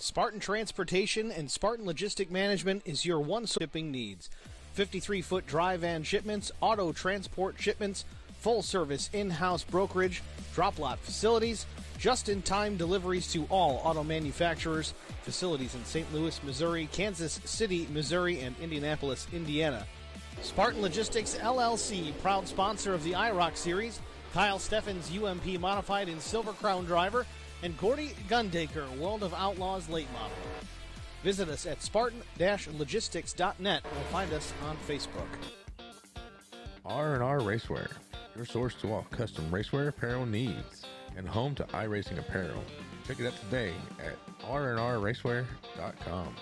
Spartan Transportation and Spartan Logistic Management is your one shipping needs. 53-foot dry van shipments, auto transport shipments, full-service in-house brokerage, drop-lot facilities, just-in-time deliveries to all auto manufacturers, facilities in St. Louis, Missouri, Kansas City, Missouri, and Indianapolis, Indiana. Spartan Logistics, LLC, proud sponsor of the IROC Series, Kyle Steffens UMP Modified and Silver Crown Driver, and Gordy Gundaker, World of Outlaws Late Model. Visit us at spartan-logistics.net or find us on Facebook. R&R Racewear, your source to all custom racewear apparel needs, and home to iRacing apparel. Check it out today at rnrracewear.com.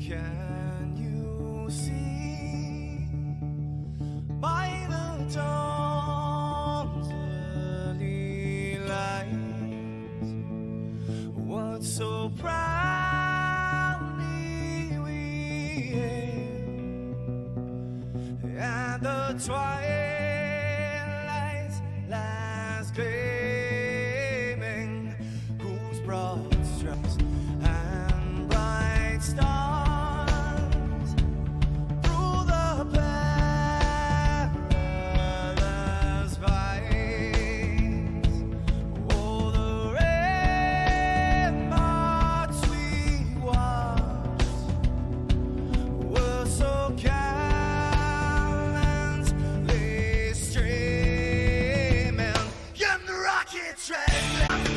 Can you see by the dawn's early light what so proudly we hailed at the twilight's last gleaming, whose broad stripes and bright stars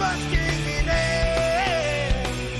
busking in air.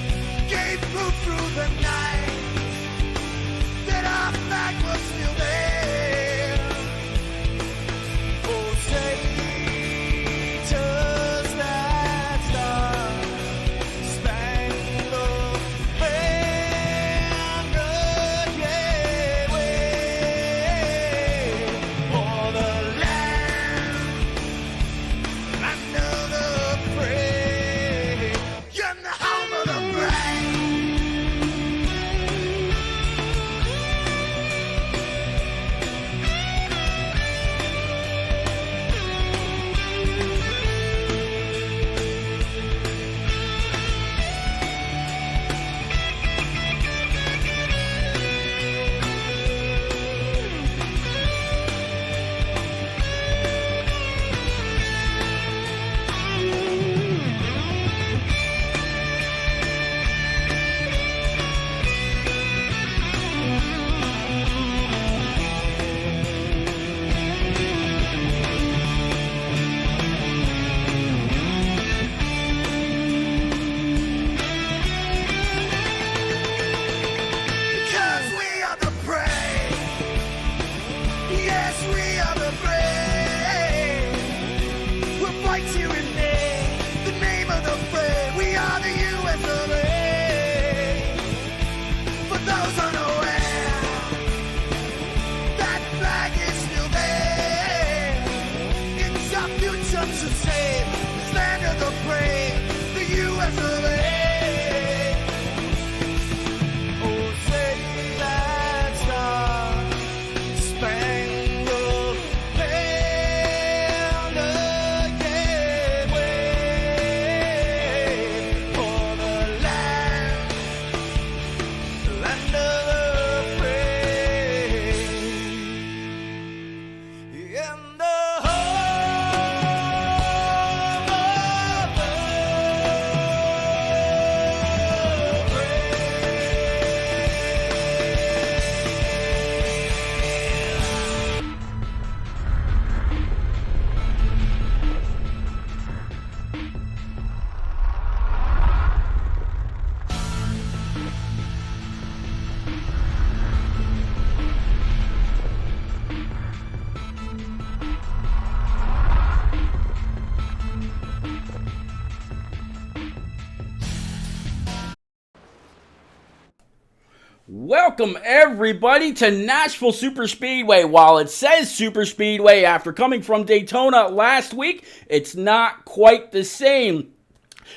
USA. For those unaware, that flag is still there. It's our future to save, this land of the brave, the US of A. Oh, say that star-spangled banner yet wave for the land of the free. In the home of the Welcome everybody to Nashville Super Speedway. While it says Super Speedway after coming from Daytona last week, it's not quite the same.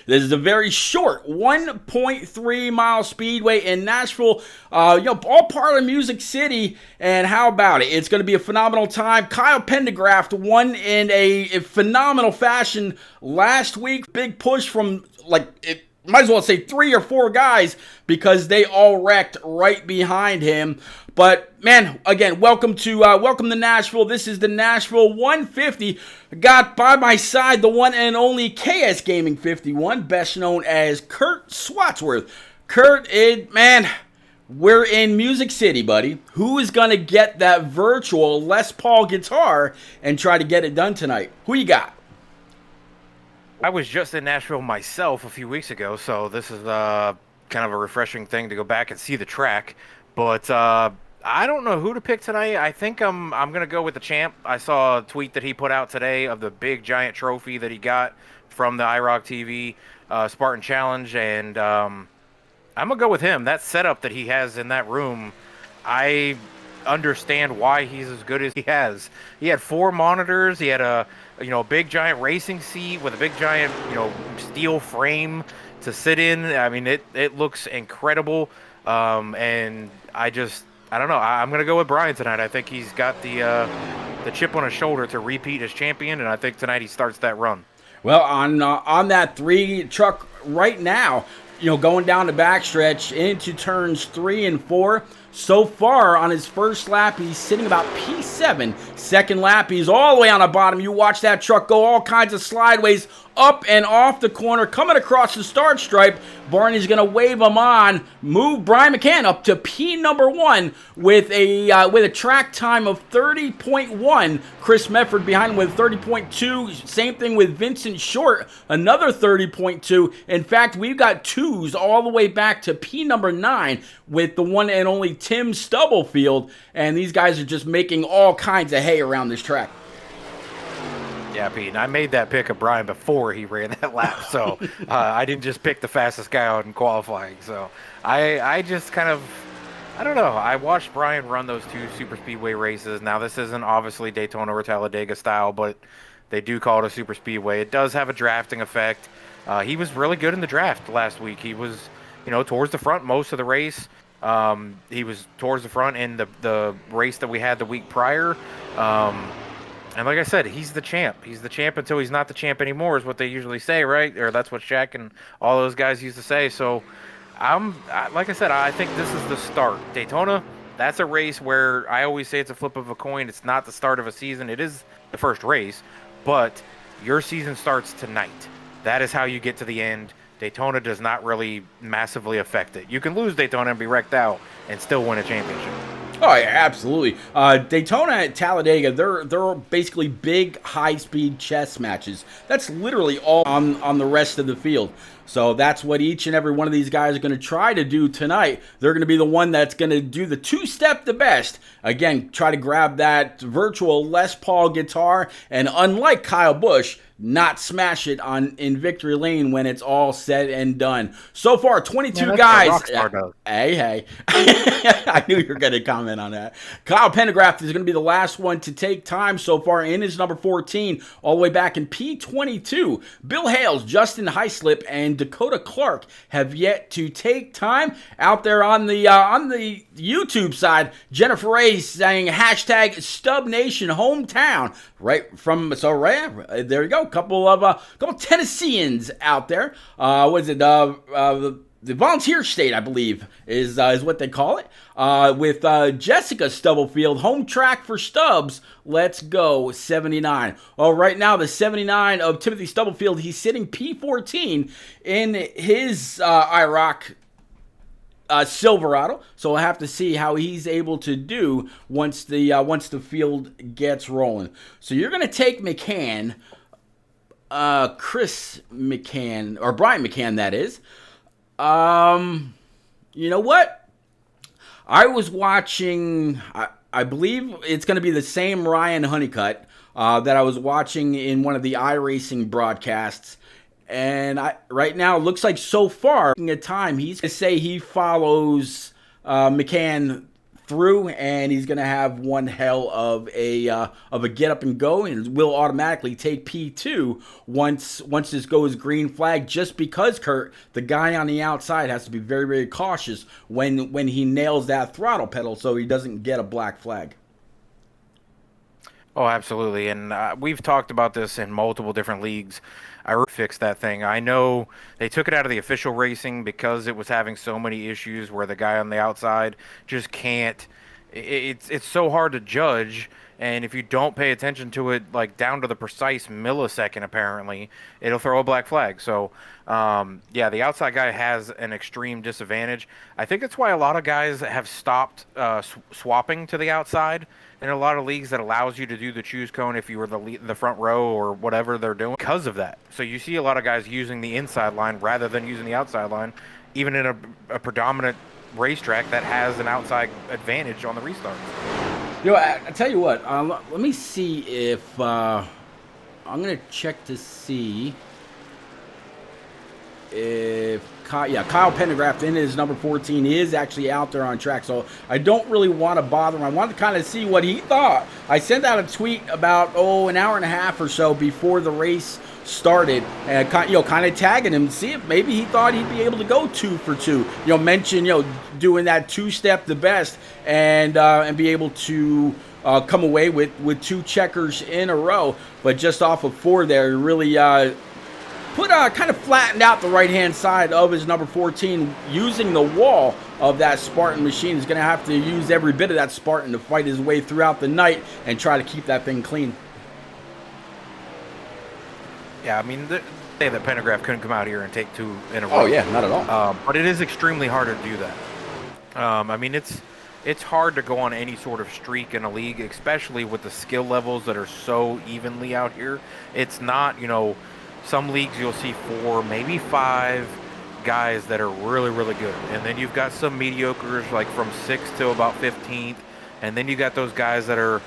This is a very short 1.3 mile speedway in Nashville, all part of Music City. And how about it? It's going to be a phenomenal time. Kyle Pendergraft won in a phenomenal fashion last week. Big push from might as well say 3 or 4 guys because they all wrecked right behind him. But man, again, welcome to Nashville. This is the Nashville 150. Got by my side the one and only KS Gaming 51, best known as Kurt Swatsworth. Kurt, we're in Music City, buddy. Who is gonna get that virtual Les Paul guitar and try to get it done tonight? Who you got? I was just in Nashville myself a few weeks ago, so this is kind of a refreshing thing to go back and see the track. But I don't know who to pick tonight. I think I'm gonna go with the champ. I saw a tweet that he put out today of the big giant trophy that he got from the IROC TV Spartan Challenge, and I'm gonna go with him. That setup that he has in that room, I understand why he's as good as he has. He had 4 monitors. He had a big giant racing seat with a big giant steel frame to sit in. I mean, it looks incredible. And I don't know. I'm gonna go with Brian tonight. I think he's got the chip on his shoulder to repeat as champion, and I think tonight he starts that run. Well, on that 3 truck right now, going down the backstretch into turns 3 and 4. So far on his first lap, he's sitting about P7. Second lap, he's all the way on the bottom. You watch that truck go all kinds of slideways up and off the corner, coming across the start stripe. Barney's going to wave him on, move Brian McCann up to P number 1 with a track time of 30.1. Chris Medford behind him with 30.2. Same thing with Vincent Short, another 30.2. In fact, we've got 2s all the way back to P number 9 with the one and only Tim Stubblefield. And these guys are just making all kinds of hay around this track. Yeah, Pete, and I made that pick of Brian before he ran that lap, so I didn't just pick the fastest guy out in qualifying. So I just kind of, I don't know. I watched Brian run those 2 super speedway races. Now, this isn't obviously Daytona or Talladega style, but they do call it a super speedway. It does have a drafting effect. He was really good in the draft last week. He was, towards the front most of the race. He was towards the front in the race that we had the week prior. And like I said, he's the champ. He's the champ until he's not the champ anymore, is what they usually say, right? Or that's what Shaq and all those guys used to say. So, like I said, I think this is the start. Daytona, that's a race where I always say it's a flip of a coin. It's not the start of a season. It is the first race, but your season starts tonight. That is how you get to the end. Daytona does not really massively affect it. You can lose Daytona and be wrecked out and still win a championship. Oh yeah, absolutely. Daytona and Talladega, they're basically big, high-speed chess matches. That's literally all on the rest of the field. So that's what each and every one of these guys are going to try to do tonight. They're going to be the one that's going to do the two-step the best. Again, try to grab that virtual Les Paul guitar, and unlike Kyle Busch, not smash it in victory lane when it's all said and done. So far, 22 guys. Hey. I knew you were going to comment on that. Kyle Pendergraft is going to be the last one to take time so far in his number 14, all the way back in P22. Bill Hales, Justin Heislip, and Dakota Clark have yet to take time. Out there on the YouTube side, Jennifer Ray saying hashtag StubNation hometown. Right there you go. Couple Tennesseans out there. What is it? The volunteer state, I believe, is what they call it. With Jessica Stubblefield, home track for Stubbs. Let's go 79. Oh, right now the 79 of Timothy Stubblefield. He's sitting P14 in his IROC Silverado, so we'll have to see how he's able to do once the field gets rolling. So you're going to take McCann, Chris McCann, or Brian McCann, that is. You know what? I was watching. I believe it's going to be the same Ryan Honeycutt that I was watching in one of the iRacing broadcasts. And right now, it looks like so far, at time, he's going to say he follows McCann through, and he's going to have one hell of a get up and go, and will automatically take P2 once this goes green flag, just because, Kurt, the guy on the outside has to be very, very cautious when he nails that throttle pedal so he doesn't get a black flag. Oh, absolutely. And we've talked about this in multiple different leagues. I fixed that thing. I know they took it out of the official racing because it was having so many issues where the guy on the outside just can't. It's so hard to judge, and if you don't pay attention to it, like down to the precise millisecond, apparently, it'll throw a black flag. So, yeah, the outside guy has an extreme disadvantage. I think that's why a lot of guys have stopped swapping to the outside. In a lot of leagues that allows you to do the choose cone if you were the front row or whatever they're doing because of that. So you see a lot of guys using the inside line rather than using the outside line, even in a predominant racetrack that has an outside advantage on the restarts. You know, I tell you what, let me see if I'm going to check to see if Kyle Pendergraft in his number 14 is actually out there on track, so I don't really want to bother him. I wanted to kind of see what he thought. I sent out a tweet about an hour and a half or so before the race started, and kind of tagging him to see if maybe he thought he'd be able to go 2 for 2. Mention doing that two-step the best and be able to come away with 2 checkers in a row, but just off of 4 there, really. Kind of flattened out the right-hand side of his number 14 using the wall of that Spartan machine. He's going to have to use every bit of that Spartan to fight his way throughout the night and try to keep that thing clean. Yeah, I mean, say that Pendergraft couldn't come out here and take 2 in a row. Oh, yeah, not at all. But it is extremely hard to do that. I mean, it's hard to go on any sort of streak in a league, especially with the skill levels that are so evenly out here. It's not, some leagues you'll see 4, maybe 5 guys that are really, really good. And then you've got some mediocres like from 6th to about 15th. And then you got those guys that are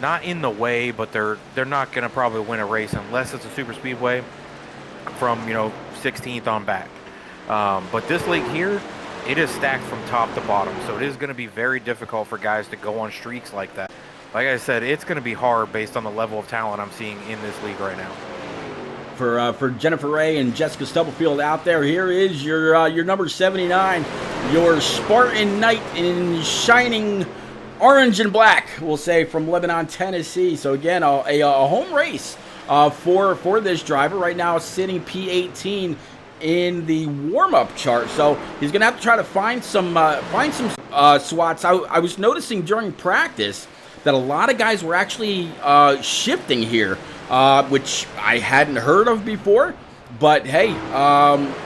not in the way, but they're not going to probably win a race unless it's a super speedway from, 16th on back. But this league here, it is stacked from top to bottom. So it is going to be very difficult for guys to go on streaks like that. Like I said, it's going to be hard based on the level of talent I'm seeing in this league right now. For Jennifer Ray and Jessica Stubblefield out there, here is your number 79, your Spartan Knight in shining orange and black, we'll say, from Lebanon, Tennessee. So again, a home race for this driver. Right now sitting P18 in the warm-up chart. So he's going to have to try to find some swats. I was noticing during practice that a lot of guys were actually shifting here, which I hadn't heard of before. But hey,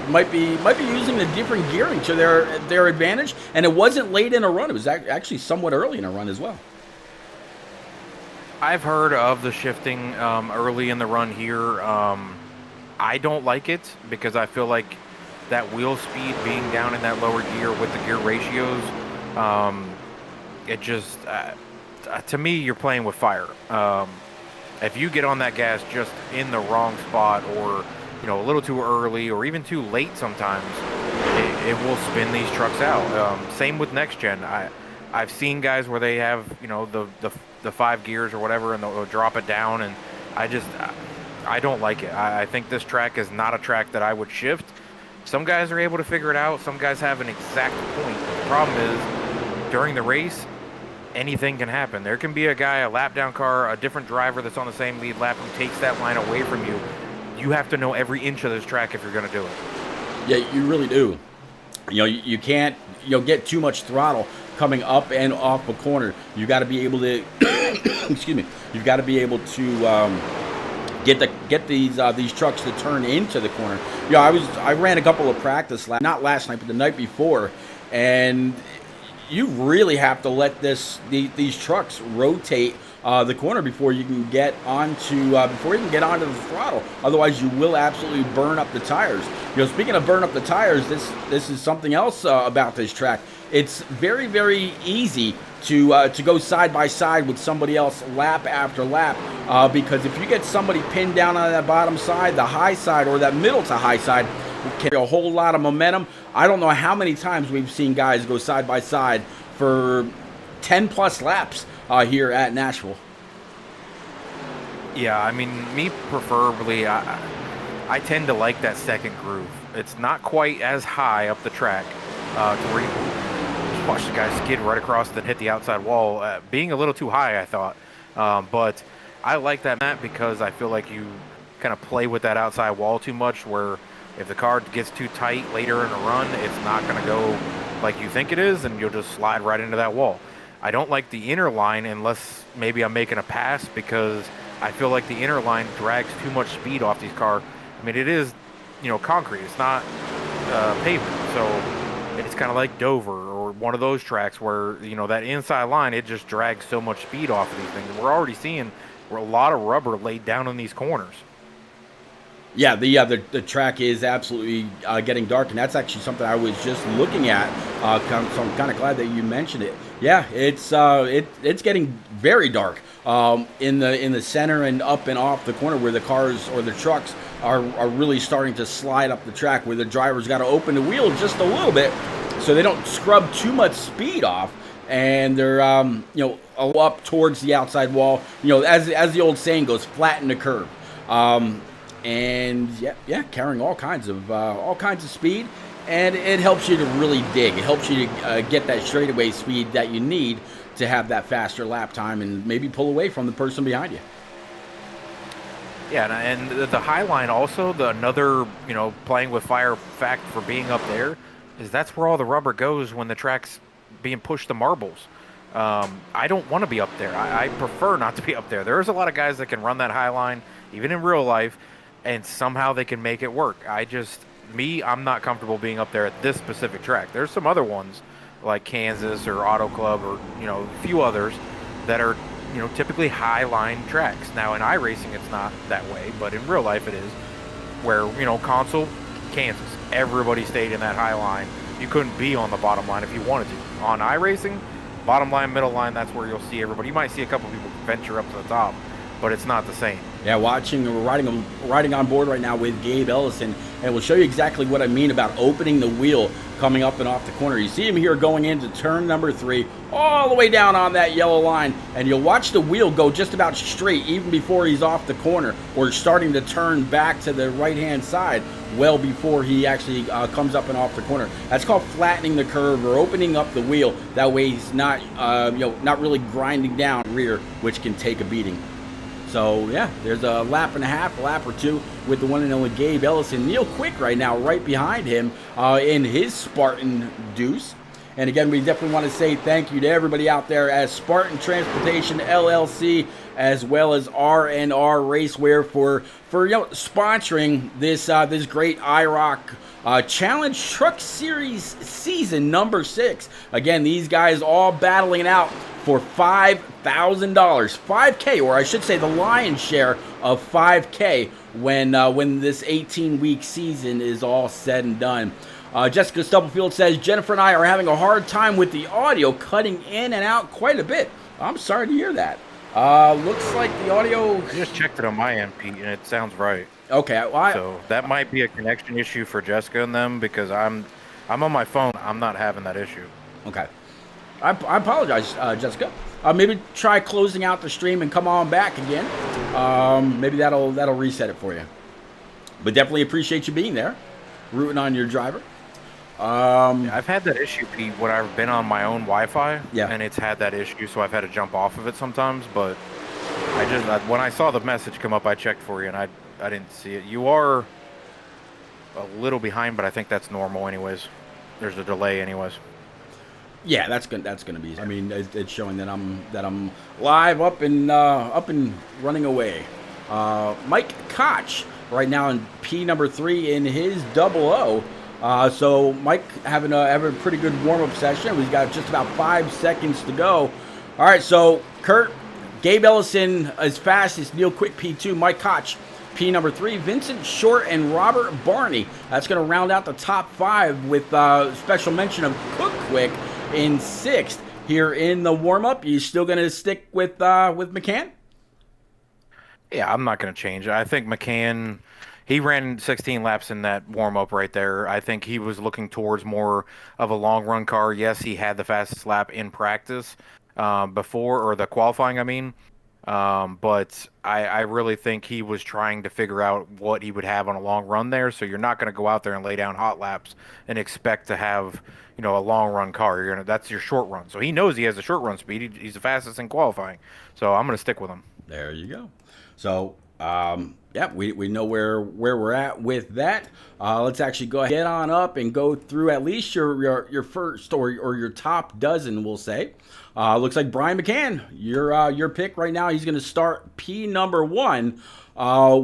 might be using the different gearing to their advantage, and it wasn't late in a run. It was actually somewhat early in a run as well. I've heard of the shifting early in the run here. I don't like it because I feel like that wheel speed being down in that lower gear with the gear ratios, it just, to me, you're playing with fire. If you get on that gas just in the wrong spot, or a little too early, or even too late sometimes, it will spin these trucks out. Same with next gen. I've seen guys where they have the 5 gears or whatever, and they'll drop it down, and I don't like it. I think this track is not a track that I would shift. Some guys are able to figure it out. Some guys have an exact point. The problem is, during the race, anything can happen. There can be a guy, a lap down car, a different driver that's on the same lead lap who takes that line away from you. You have to know every inch of this track if you're going to do it. Yeah, you really do. You can't get too much throttle coming up and off a corner. You got to be able to excuse me. You've got to be able to get these trucks to turn into the corner. I ran a couple of practice laps, not last night, but the night before, and you really have to let these trucks rotate the corner before you can get onto the throttle. Otherwise, you will absolutely burn up the tires. Speaking of burn up the tires, this is something else about this track. It's very, very easy to go side by side with somebody else lap after lap, because if you get somebody pinned down on that bottom side, the high side, or that middle to high side, will carry a whole lot of momentum. I don't know how many times we've seen guys go side by side for 10 plus laps here at Nashville. Yeah, I mean, me preferably, I tend to like that second groove. It's not quite as high up the track to where you just watch the guy skid right across and hit the outside wall. Being a little too high, I thought. But I like that map because I feel like you kind of play with that outside wall too much, where if the car gets too tight later in a run, it's not going to go like you think it is, and you'll just slide right into that wall. I don't like the inner line unless maybe I'm making a pass, because I feel like the inner line drags too much speed off these cars. I mean, it is, concrete. It's not pavement. So it's kind of like Dover or one of those tracks where, that inside line, it just drags so much speed off of these things. We're already seeing a lot of rubber laid down in these corners. Yeah, the track is absolutely getting dark, and that's actually something I was just looking at. So I'm kind of glad that you mentioned it. Yeah, it's getting very dark in the center and up and off the corner, where the cars or the trucks are really starting to slide up the track, where the driver's got to open the wheel just a little bit so they don't scrub too much speed off, and they're up towards the outside wall. As the old saying goes, flatten the curve. And carrying all kinds of speed, and it helps you to really dig. It helps you to get that straightaway speed that you need to have that faster lap time and maybe pull away from the person behind you. Yeah, and the high line also, another playing with fire fact for being up there, is that's where all the rubber goes when the track's being pushed to marbles. I don't want to be up there. I prefer not to be up there. There's a lot of guys that can run that high line, even in real life, and somehow they can make it work. I'm not comfortable being up there at this specific track. There's some other ones like Kansas or Auto Club or a few others that are typically high line tracks. Now in iRacing it's not that way, but in real life it is, where console, Kansas, everybody stayed in that high line. You couldn't be on the bottom line if you wanted to. On iRacing, bottom line, middle line, that's where you'll see everybody. You might see a couple people venture up to the top, but it's not the same. Yeah, we're riding on board right now with Gabe Ellison, and we'll show you exactly what I mean about opening the wheel coming up and off the corner. You see him here going into turn number 3, all the way down on that yellow line, and you'll watch the wheel go just about straight even before he's off the corner, or starting to turn back to the right-hand side well before he actually comes up and off the corner. That's called flattening the curve, or opening up the wheel. That way he's not really grinding down rear, which can take a beating. So, yeah, there's a lap and a half, a lap or two with the one and only Gabe Ellison. Neil Quick right now right behind him in his Spartan Deuce. And again, we definitely want to say thank you to everybody out there at Spartan Transportation LLC, as well as R&R Racewear for sponsoring this great IROC Challenge Truck Series season number 6. Again, these guys all battling out for $5,000, $5K, or I should say the lion's share of $5K when this 18-week season is all said and done. Jessica Stubblefield says, Jennifer and I are having a hard time with the audio cutting in and out quite a bit. I'm sorry to hear that. Looks like the audio... I just checked it on my end, Pete, and it sounds right. Okay. Well, so that might be a connection issue for Jessica and them, because I'm on my phone. I'm not having that issue. Okay. I apologize, Jessica. Maybe try closing out the stream and come on back again. Maybe that'll reset it for you. But definitely appreciate you being there, rooting on your driver. I've had that issue, Pete, when I've been on my own Wi-Fi, and it's had that issue, so I've had to jump off of it sometimes. But when I saw the message come up, I checked for you, and I didn't see it. You are a little behind, but I think that's normal, anyways. There's a delay, anyways. Yeah, that's gonna be. I mean, it's showing that I'm live, up and running away. Mike Koch right now in P number 3 in his 00. So Mike having a pretty good warm-up session. We've got just about 5 seconds to go. All right, so Kurt, Gabe Ellison as fast as Neil Quick P2, Mike Koch P number 3, Vincent Short and Robert Barney. That's going to round out the top 5 with special mention of Cook Quick in 6th here in the warm-up. You still going to stick with McCann? Yeah, I'm not going to change it. I think McCann, he ran 16 laps in that warm-up right there. I think he was looking towards more of a long-run car. Yes, he had the fastest lap in practice before, or the qualifying, I mean. But I really think he was trying to figure out what he would have on a long run there. So you're not going to go out there and lay down hot laps and expect to have, a long run car. That's your short run. So he knows he has a short run speed. He's the fastest in qualifying. So I'm going to stick with him. There you go. So, we know where we're at with that. Let's actually go ahead, get on up and go through at least your first or your top dozen, we'll say. Looks like Brian McCann, your pick right now. He's going to start P number 1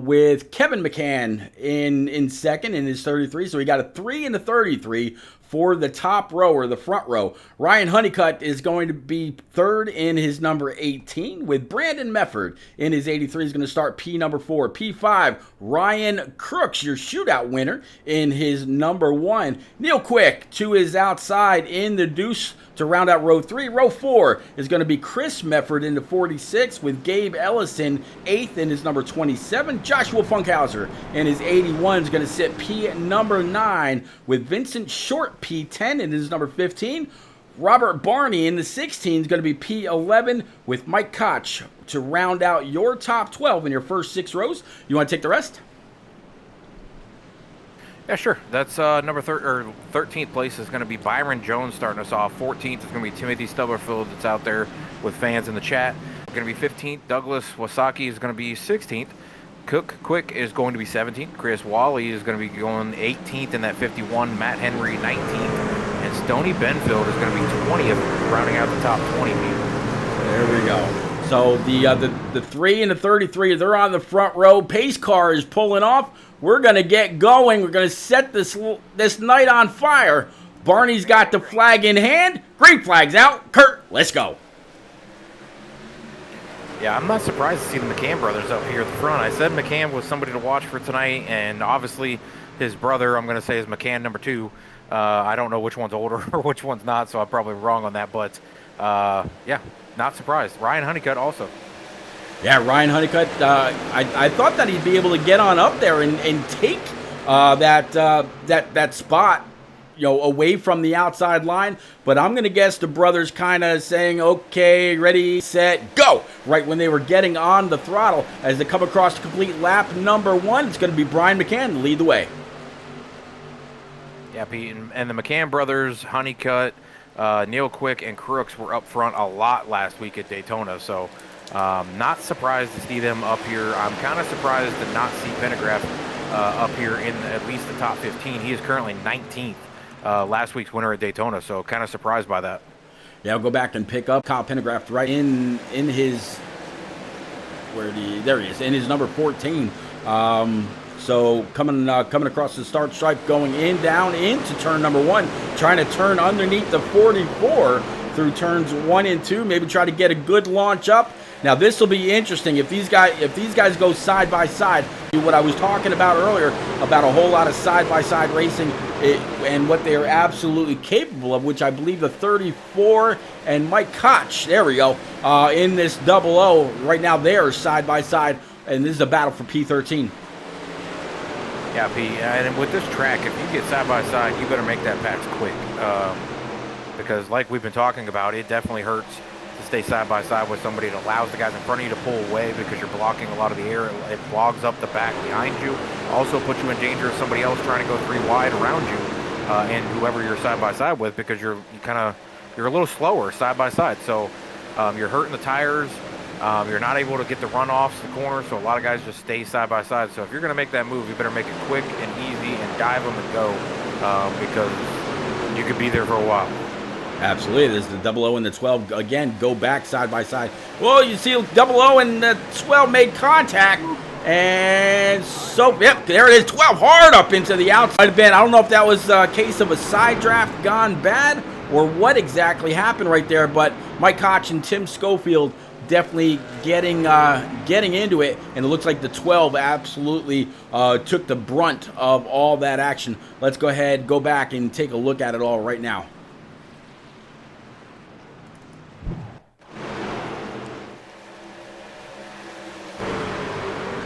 with Kevin McCann in second in his 33. So he got a 3 and a 33 for the top row, or the front row. Ryan Honeycutt is going to be third in his number 18, with Brandon Mefford in his 83 is going to start P number 4. P5, Ryan Crooks, your shootout winner, in his number 1. Neil Quick to his outside in the deuce to round out row 3. Row 4 is going to be Chris Mefford in the 46, with Gabe Ellison 8th in his number 27. Joshua Funkhauser in his 81 is going to sit P number 9, with Vincent Short P10 in his number 15. Robert Barney in the 16 is going to be P11, with Mike Koch to round out your top 12 in your first 6 rows. You want to take the rest? Yeah, sure. That's number 13th place is going to be Byron Jones starting us off. 14th is going to be Timothy Stubblefield that's out there with fans in the chat. Going to be 15th. Douglas Wasaki is going to be 16th. Cook Quick is going to be 17th. Chris Wally is going to be going 18th in that 51. Matt Henry 19th. And Stoney Benfield is going to be 20th, rounding out the top 20 people. There we go. So the 3 and the 33, they're on the front row. Pace car is pulling off. We're going to get going. We're going to set this night on fire. Barney's got the flag in hand. Green flag's out. Kurt, let's go. Yeah, I'm not surprised to see the McCann brothers up here at the front. I said McCann was somebody to watch for tonight, and obviously his brother, I'm going to say, is McCann number 2. I don't know which one's older or which one's not, so I'm probably wrong on that. But, yeah, not surprised. Ryan Honeycutt also. Yeah, Ryan Honeycutt, I thought that he'd be able to get on up there and take that spot, away from the outside line. But I'm going to guess the brothers kind of saying, okay, ready, set, go, right when they were getting on the throttle. As they come across to complete lap number 1, it's going to be Brian McCann to lead the way. Yeah, Pete, and the McCann brothers, Honeycutt, Neil Quick, and Crooks were up front a lot last week at Daytona. So not surprised to see them up here. I'm kind of surprised to not see Pendergraft up here in at least the top 15. He is currently 19th last week's winner at Daytona. So kind of surprised by that. Yeah, I'll go back and pick up Kyle Pendergraft right in his there he is, in his number 14. So coming across the start stripe, going down into turn number 1, trying to turn underneath the 44 through turns 1 and 2, maybe try to get a good launch up. Now this will be interesting if these guys go side by side. What I was talking about earlier about a whole lot of side by side racing and what they are absolutely capable of, which I believe the 34 and Mike Koch, there we go, in this 00 right now. They are side by side, and this is a battle for P13. Yeah, P. And with this track, if you get side by side, you better make that pass quick, because like we've been talking about, it definitely hurts to stay side by side with somebody. It allows the guys in front of you to pull away because you're blocking a lot of the air. It clogs up the back behind you. Also puts you in danger of somebody else trying to go 3 wide around you, and whoever you're side by side with, because you're a little slower side by side. So you're hurting the tires. You're not able to get the runoffs, the corners, so a lot of guys just stay side by side. So if you're going to make that move, you better make it quick and easy and dive them and go, because you could be there for a while. Absolutely. There's the 00 and the 12. Again, go back side by side. Well, you see 00 and the 12 made contact. And so, yep, there it is. 12 hard up into the outside bin. I don't know if that was a case of a side draft gone bad or what exactly happened right there. But Mike Koch and Tim Schofield definitely getting into it. And it looks like the 12 absolutely took the brunt of all that action. Let's go ahead, go back, and take a look at it all right now.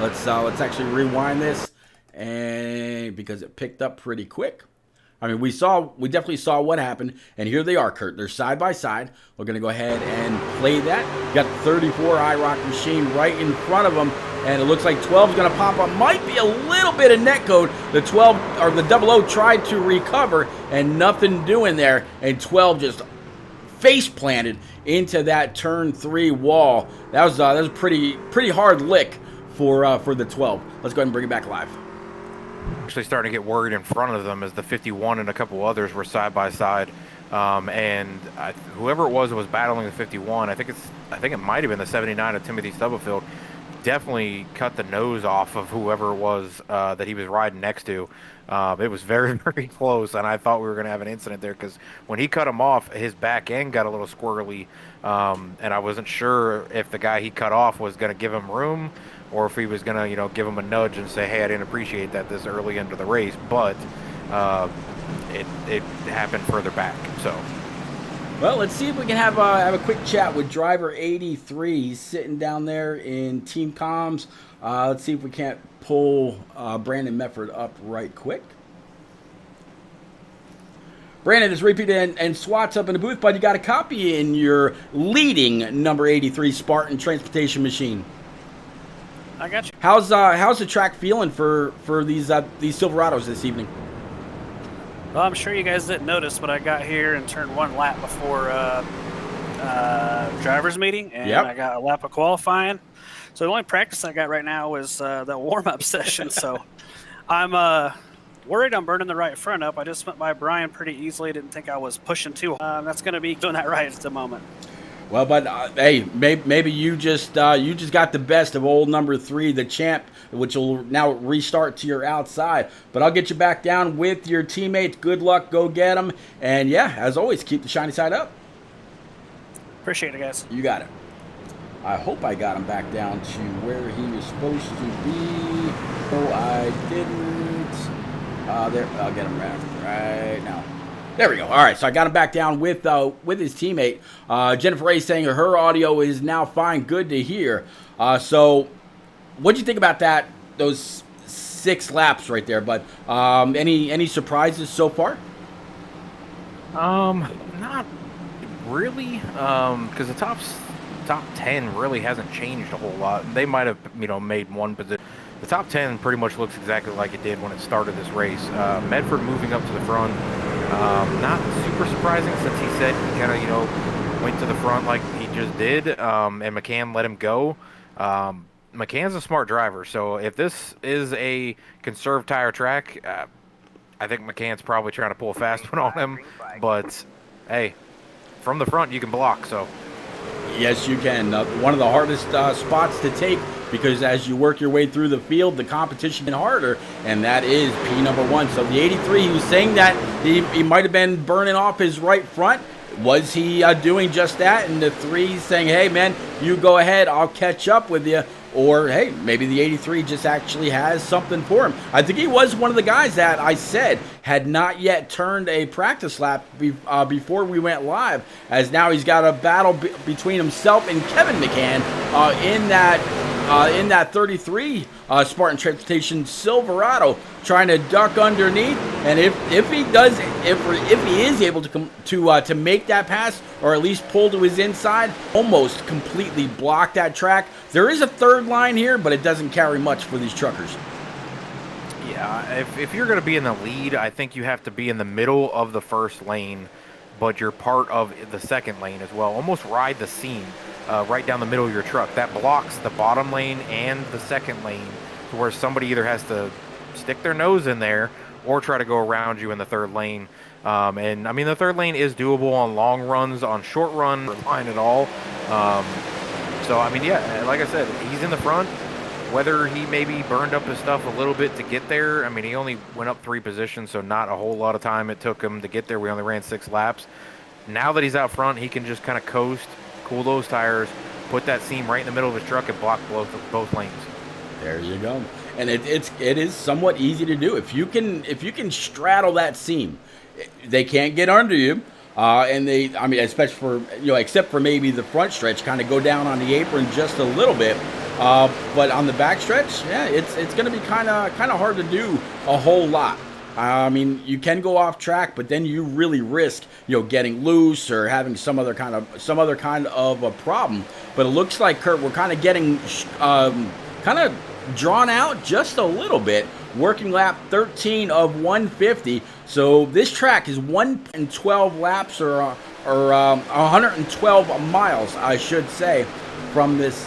Let's actually rewind this, and because it picked up pretty quick. I mean, we definitely saw what happened, and here they are, Kurt. They're side by side. We're going to go ahead and play that. You got the 34 IROC machine right in front of them, and it looks like 12 is going to pop up. Might be a little bit of net code. The 12 or the 00 tried to recover, and nothing doing there, and 12 just face planted into that turn 3 wall. That was a pretty hard lick for the 12. Let's go ahead and bring it back live. Actually starting to get worried in front of them as the 51 and a couple others were side by side, and whoever it was that was battling the 51, I think it might have been the 79 of Timothy Stubblefield, definitely cut the nose off of whoever it was that he was riding next to. It was very, very close, and I thought we were going to have an incident there because when he cut him off, his back end got a little squirrely, and I wasn't sure if the guy he cut off was going to give him room or if he was going to, give him a nudge and say, hey, I didn't appreciate that this early into the race, but it happened further back. So, well, let's see if we can have a quick chat with driver 83. He's sitting down there in team comms. Let's see if we can't pull Brandon Mefford up right quick. Brandon is repeat and Swat's up in the booth, but you got a copy in your leading number 83 Spartan transportation machine. I got you. How's the track feeling for these Silverados this evening? Well, I'm sure you guys didn't notice, but I got here and turned 1 lap before driver's meeting, and I got a lap of qualifying. So the only practice I got right now is the warm-up session. So I'm worried I'm burning the right front up. I just went by Brian pretty easily. Didn't think I was pushing too hard. That's going to be doing that right at the moment. Well, but hey, maybe you just got the best of old number 3, the champ, which will now restart to your outside. But I'll get you back down with your teammates. Good luck, go get them, and yeah, as always, keep the shiny side up. Appreciate it, guys. You got it. I hope I got him back down to where he was supposed to be. Oh, I didn't. There, I'll get him right now. There we go. All right, so I got him back down with his teammate. Jennifer Ray saying her audio is now fine. Good to hear. So what do you think about that? Those 6 laps right there, bud. Any surprises so far? Not really, because the top 10 really hasn't changed a whole lot. They might have, made one position. The top 10 pretty much looks exactly like it did when it started this race. Medford moving up to the front. Not super surprising since he said he kind of, went to the front like he just did, and McCann let him go. McCann's a smart driver, so if this is a conserved tire track, I think McCann's probably trying to pull a fast one on him, but hey, from the front you can block. So Yes, you can. One of the hardest spots to take, because as you work your way through the field, the competition gets harder, and that is P number 1. So the 83, he was saying that he might have been burning off his right front. Was he doing just that? And the 3 saying, hey, man, you go ahead, I'll catch up with you. Or, hey, maybe the 83 just actually has something for him. I think he was one of the guys that I said had not yet turned a practice lap before we went live, as now he's got a battle between himself and Kevin McCann in that 33 Spartan Transportation Silverado, trying to duck underneath. And if he does, if he is able to make that pass, or at least pull to his inside, almost completely block that track. There is a third line here, but it doesn't carry much for these truckers. yeah, if you're going to be in the lead, I think you have to be in the middle of the first lane, but you're part of the second lane as well. Almost ride the seam right down the middle of your truck. That blocks the bottom lane and the second lane, to where somebody either has to stick their nose in there or try to go around you in the third lane. And I mean, the third lane is doable on long runs. On short run line at all. So I mean, yeah, like I said, he's in the front. Whether he maybe burned up his stuff a little bit to get there, I mean, he only went up 3 positions, so not a whole lot of time it took him to get there. We only ran 6 laps. Now that he's out front, he can just kind of coast, cool those tires, put that seam right in the middle of his truck, and block both lanes. There you go. And it is somewhat easy to do. If you can straddle that seam, they can't get under you. And I mean, especially for, except for maybe the front stretch, kind of go down on the apron just a little bit. But on the back stretch, yeah, it's going to be kind of hard to do a whole lot. I mean, you can go off track, but then you really risk, getting loose or having some other kind of a problem. But it looks like, Kurt, we're kind of getting kind of drawn out just a little bit. Working lap 13 of 150. So this track is 112 laps, or 112 miles, I should say, from this.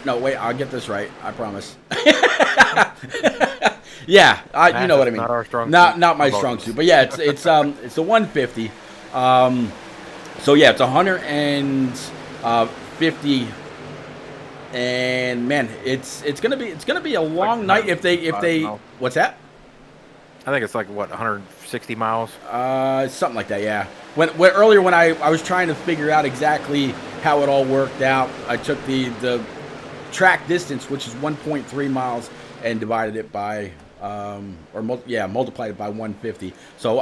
No, wait, I'll get this right. I promise. Yeah, you know what I mean. Not our strong not suit. Not my strong suit, but yeah, it's a 150. So yeah, it's 150. And man, it's gonna be a long night if they what's that? I think it's like, what, 160 miles? Something like that, yeah. When earlier when I was trying to figure out exactly how it all worked out, I took the track distance, which is 1.3 miles, and divided it by multiplied it by 150. So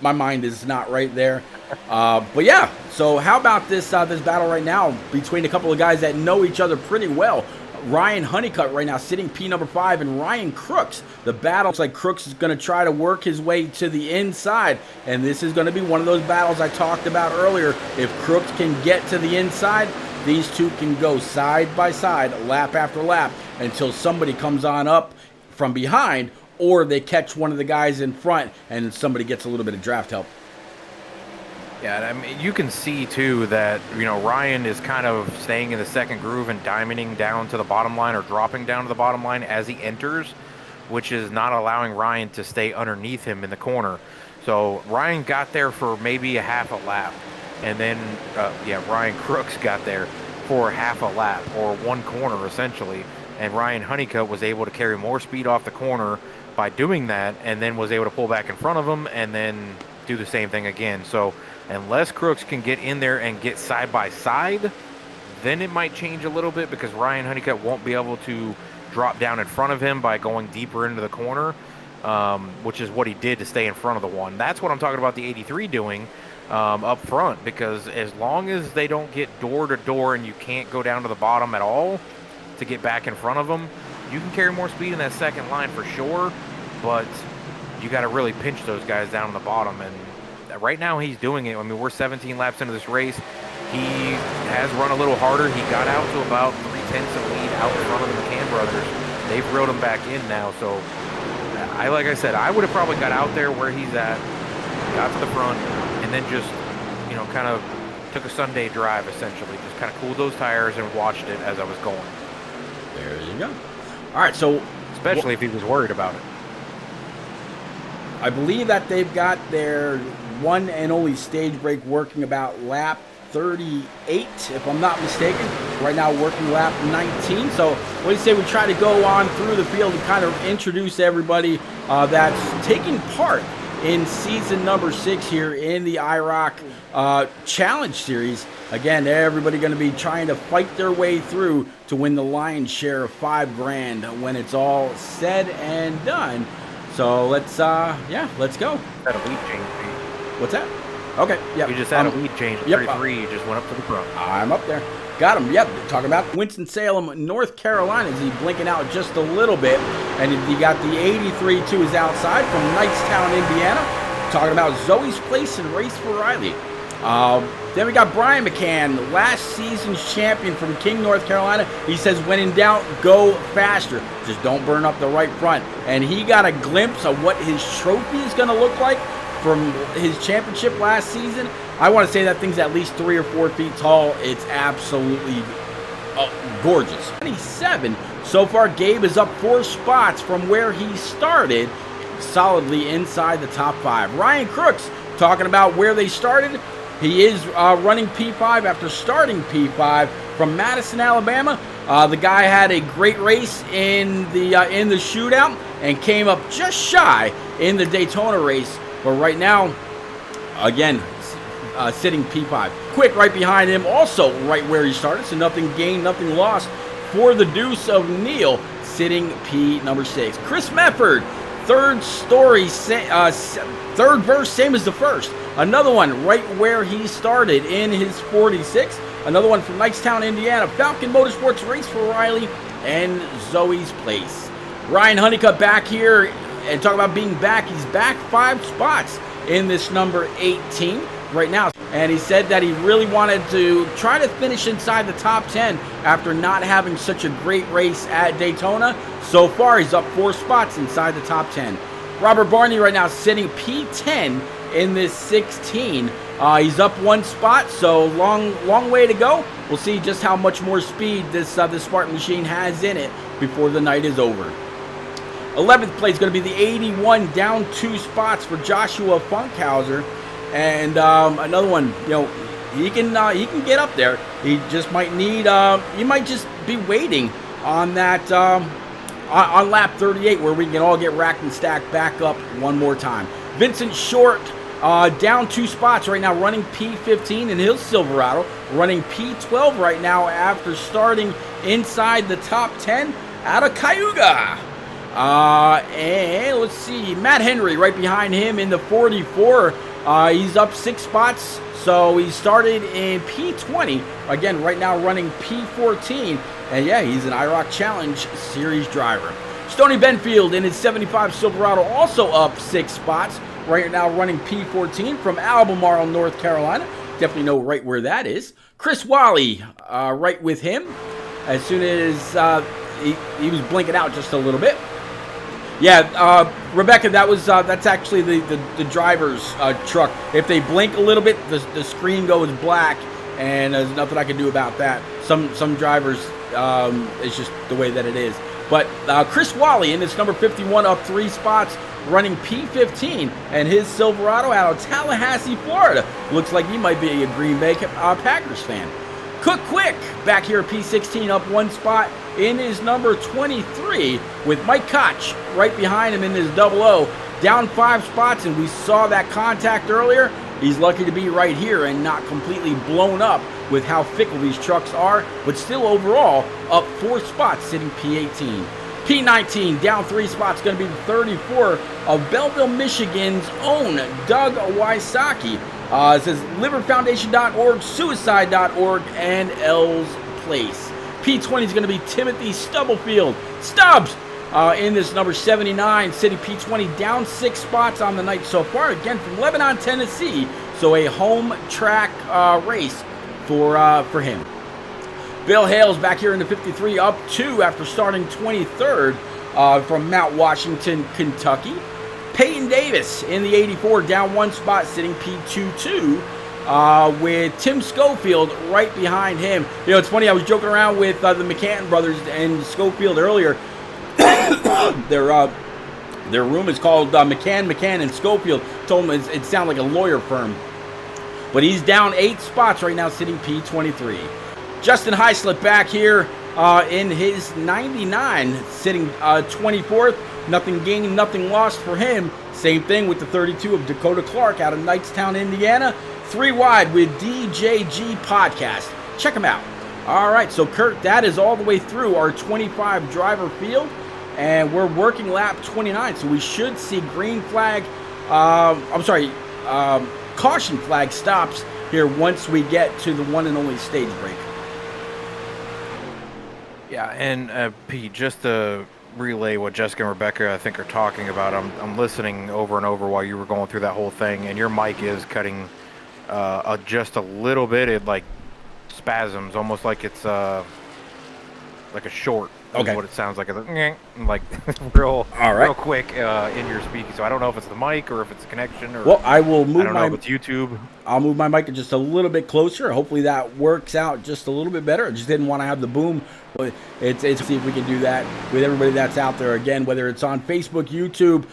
my mind is not right there. But yeah, so how about this battle right now between a couple of guys that know each other pretty well? Ryan Honeycutt right now sitting P number 5, and Ryan Crooks. The battle looks like Crooks is going to try to work his way to the inside, and this is going to be one of those battles I talked about earlier. If Crooks can get to the inside, these two can go side by side, lap after lap, until somebody comes on up from behind, or they catch one of the guys in front and somebody gets a little bit of draft help. Yeah, I mean, you can see too that, Ryan is kind of staying in the second groove and diamonding down to the bottom line, or dropping down to the bottom line as he enters, which is not allowing Ryan to stay underneath him in the corner. So Ryan got there for maybe a half a lap, and then Ryan Crooks got there for half a lap, or one corner essentially, and Ryan Honeycutt was able to carry more speed off the corner by doing that, and then was able to pull back in front of him and then do the same thing again. So unless Crooks can get in there and get side by side, then it might change a little bit, because Ryan Honeycutt won't be able to drop down in front of him by going deeper into the corner, which is what he did to stay in front of the one. That's what I'm talking about the 83 doing up front, because as long as they don't get door to door and you can't go down to the bottom at all to get back in front of them, you can carry more speed in that second line for sure, but you got to really pinch those guys down on the bottom. And right now he's doing it. I mean, we're 17 laps into this race. He has run a little harder. He got out to about 3/10 of lead out in front of the McCann brothers. They've reeled him back in now. So, like I said, I would have probably got out there where he's at, got to the front, and then just, kind of took a Sunday drive, essentially. Just kind of cooled those tires and watched it as I was going. There you go. All right, so especially if he was worried about it. I believe that they've got their one and only stage break working about lap 38, if I'm not mistaken. Right now working lap 19. So what do you say we try to go on through the field and kind of introduce everybody that's taking part in season number 6 here in the IROC Challenge Series. Again, everybody going to be trying to fight their way through to win the lion's share of $5,000 when it's all said and done. So let's let's go. Had a lead change. What's that? Okay, yeah. You just had a lead change. Yep. 33. You just went up to the front. I'm up there. Got him. Yep. Talking about Winston-Salem, North Carolina. Is he blinking out just a little bit? And you got the 83 to his outside from Knightstown, Indiana. Talking about Zoe's Place and Race for Riley. Then we got Brian McCann, last season's champion from King, North Carolina. He says, when in doubt, go faster. Just don't burn up the right front. And he got a glimpse of what his trophy is going to look like from his championship last season. I want to say that thing's at least 3 or 4 feet tall. It's absolutely gorgeous. 27. So far, Gabe is up 4 spots from where he started, solidly inside the top 5. Ryan Crooks, talking about where they started. He is running P5 after starting P5 from Madison, Alabama. The guy had a great race in the shootout and came up just shy in the Daytona race. But right now, again, sitting P5. Quick right behind him, also right where he started, so nothing gained, nothing lost for the Deuce of Neil, sitting P number 6. Chris Mefford, third verse, same as the first. Another one right where he started in his 46. Another one from Knightstown, Indiana. Falcon Motorsports Race for Riley and Zoe's Place. Ryan Honeycutt back here, and talk about being back. He's back 5 spots in this number 18 right now. And he said that he really wanted to try to finish inside the top 10 after not having such a great race at Daytona. So far, he's up 4 spots inside the top 10. Robert Barney right now sitting P10 in this 16. He's up 1 spot, so long way to go. We'll see just how much more speed this Spartan machine has in it before the night is over. 11th place is going to be the 81, down 2 spots for Joshua Funkhauser. And another one, you know, he can get up there. He just might need, he might just be waiting on that, on lap 38, where we can all get racked and stacked back up one more time. Vincent Short, down 2 spots right now, running P15 in his Silverado, running P12 right now after starting inside the top 10 out of Cayuga. And let's see, Matt Henry right behind him in the 44. He's up 6 spots, so he started in P20. Again, right now running P14. And yeah, he's an IROC Challenge Series driver. Stoney Benfield in his 75 Silverado, also up 6 spots. Right now running P14 from Albemarle, North Carolina. Definitely know right where that is. Chris Wally, right with him. As soon as he was blinking out just a little bit. Yeah, Rebecca, that's actually the driver's truck. If they blink a little bit, the screen goes black, and there's nothing I can do about that. Some drivers, it's just the way that it is. But Chris Wally in his number 51, up 3 spots, running P15, and his Silverado out of Tallahassee, Florida. Looks like he might be a Green Bay Packers fan. Cook Quick back here at P16, up 1 spot in his number 23, with Mike Koch right behind him in his 00, down 5 spots, and we saw that contact earlier. He's lucky to be right here and not completely blown up with how fickle these trucks are, but still overall up 4 spots, sitting P18. P19, down 3 spots, going to be the 34 of Belleville, Michigan's own Doug Wysocki. It says liverfoundation.org, suicide.org, and L's Place. P20 is going to be Timothy Stubblefield. Stubbs in this number 79, sitting P20, down 6 spots on the night so far. Again, from Lebanon, Tennessee. So a home track race for him. Bill Hales back here in the 53, up 2 after starting 23rd from Mount Washington, Kentucky. Peyton Davis in the 84, down 1 spot, sitting P22, with Tim Schofield right behind him. You know, it's funny, I was joking around with the McCann brothers and Schofield earlier. Their room is called McCann, and Schofield. Told him it sounded like a lawyer firm. But he's down 8 spots right now, sitting P23. Justin Heislip back here in his 99, sitting 24th. Nothing gained, nothing lost for him. Same thing with the 32 of Dakota Clark out of Knightstown, Indiana. 3 wide with DJG Podcast. Check him out. All right, so Kurt, that is all the way through our 25 driver field. And we're working lap 29, so we should see green flag, caution flag stops here once we get to the one and only stage break. Yeah, and Pete, just to relay what Jessica and Rebecca, I think, are talking about, I'm listening over and over while you were going through that whole thing, and your mic is cutting just a little bit. It, like, spasms, almost like it's like a short. Okay. Is what it sounds like. Like real, all right, real quick in your speaking. So I don't know if it's the mic or if it's a connection. Or, well, I will move I don't know if it's YouTube. I'll move my mic just a little bit closer. Hopefully that works out just a little bit better. I just didn't want to have the boom. It's see if we can do that with everybody that's out there. Again, whether it's on Facebook, YouTube,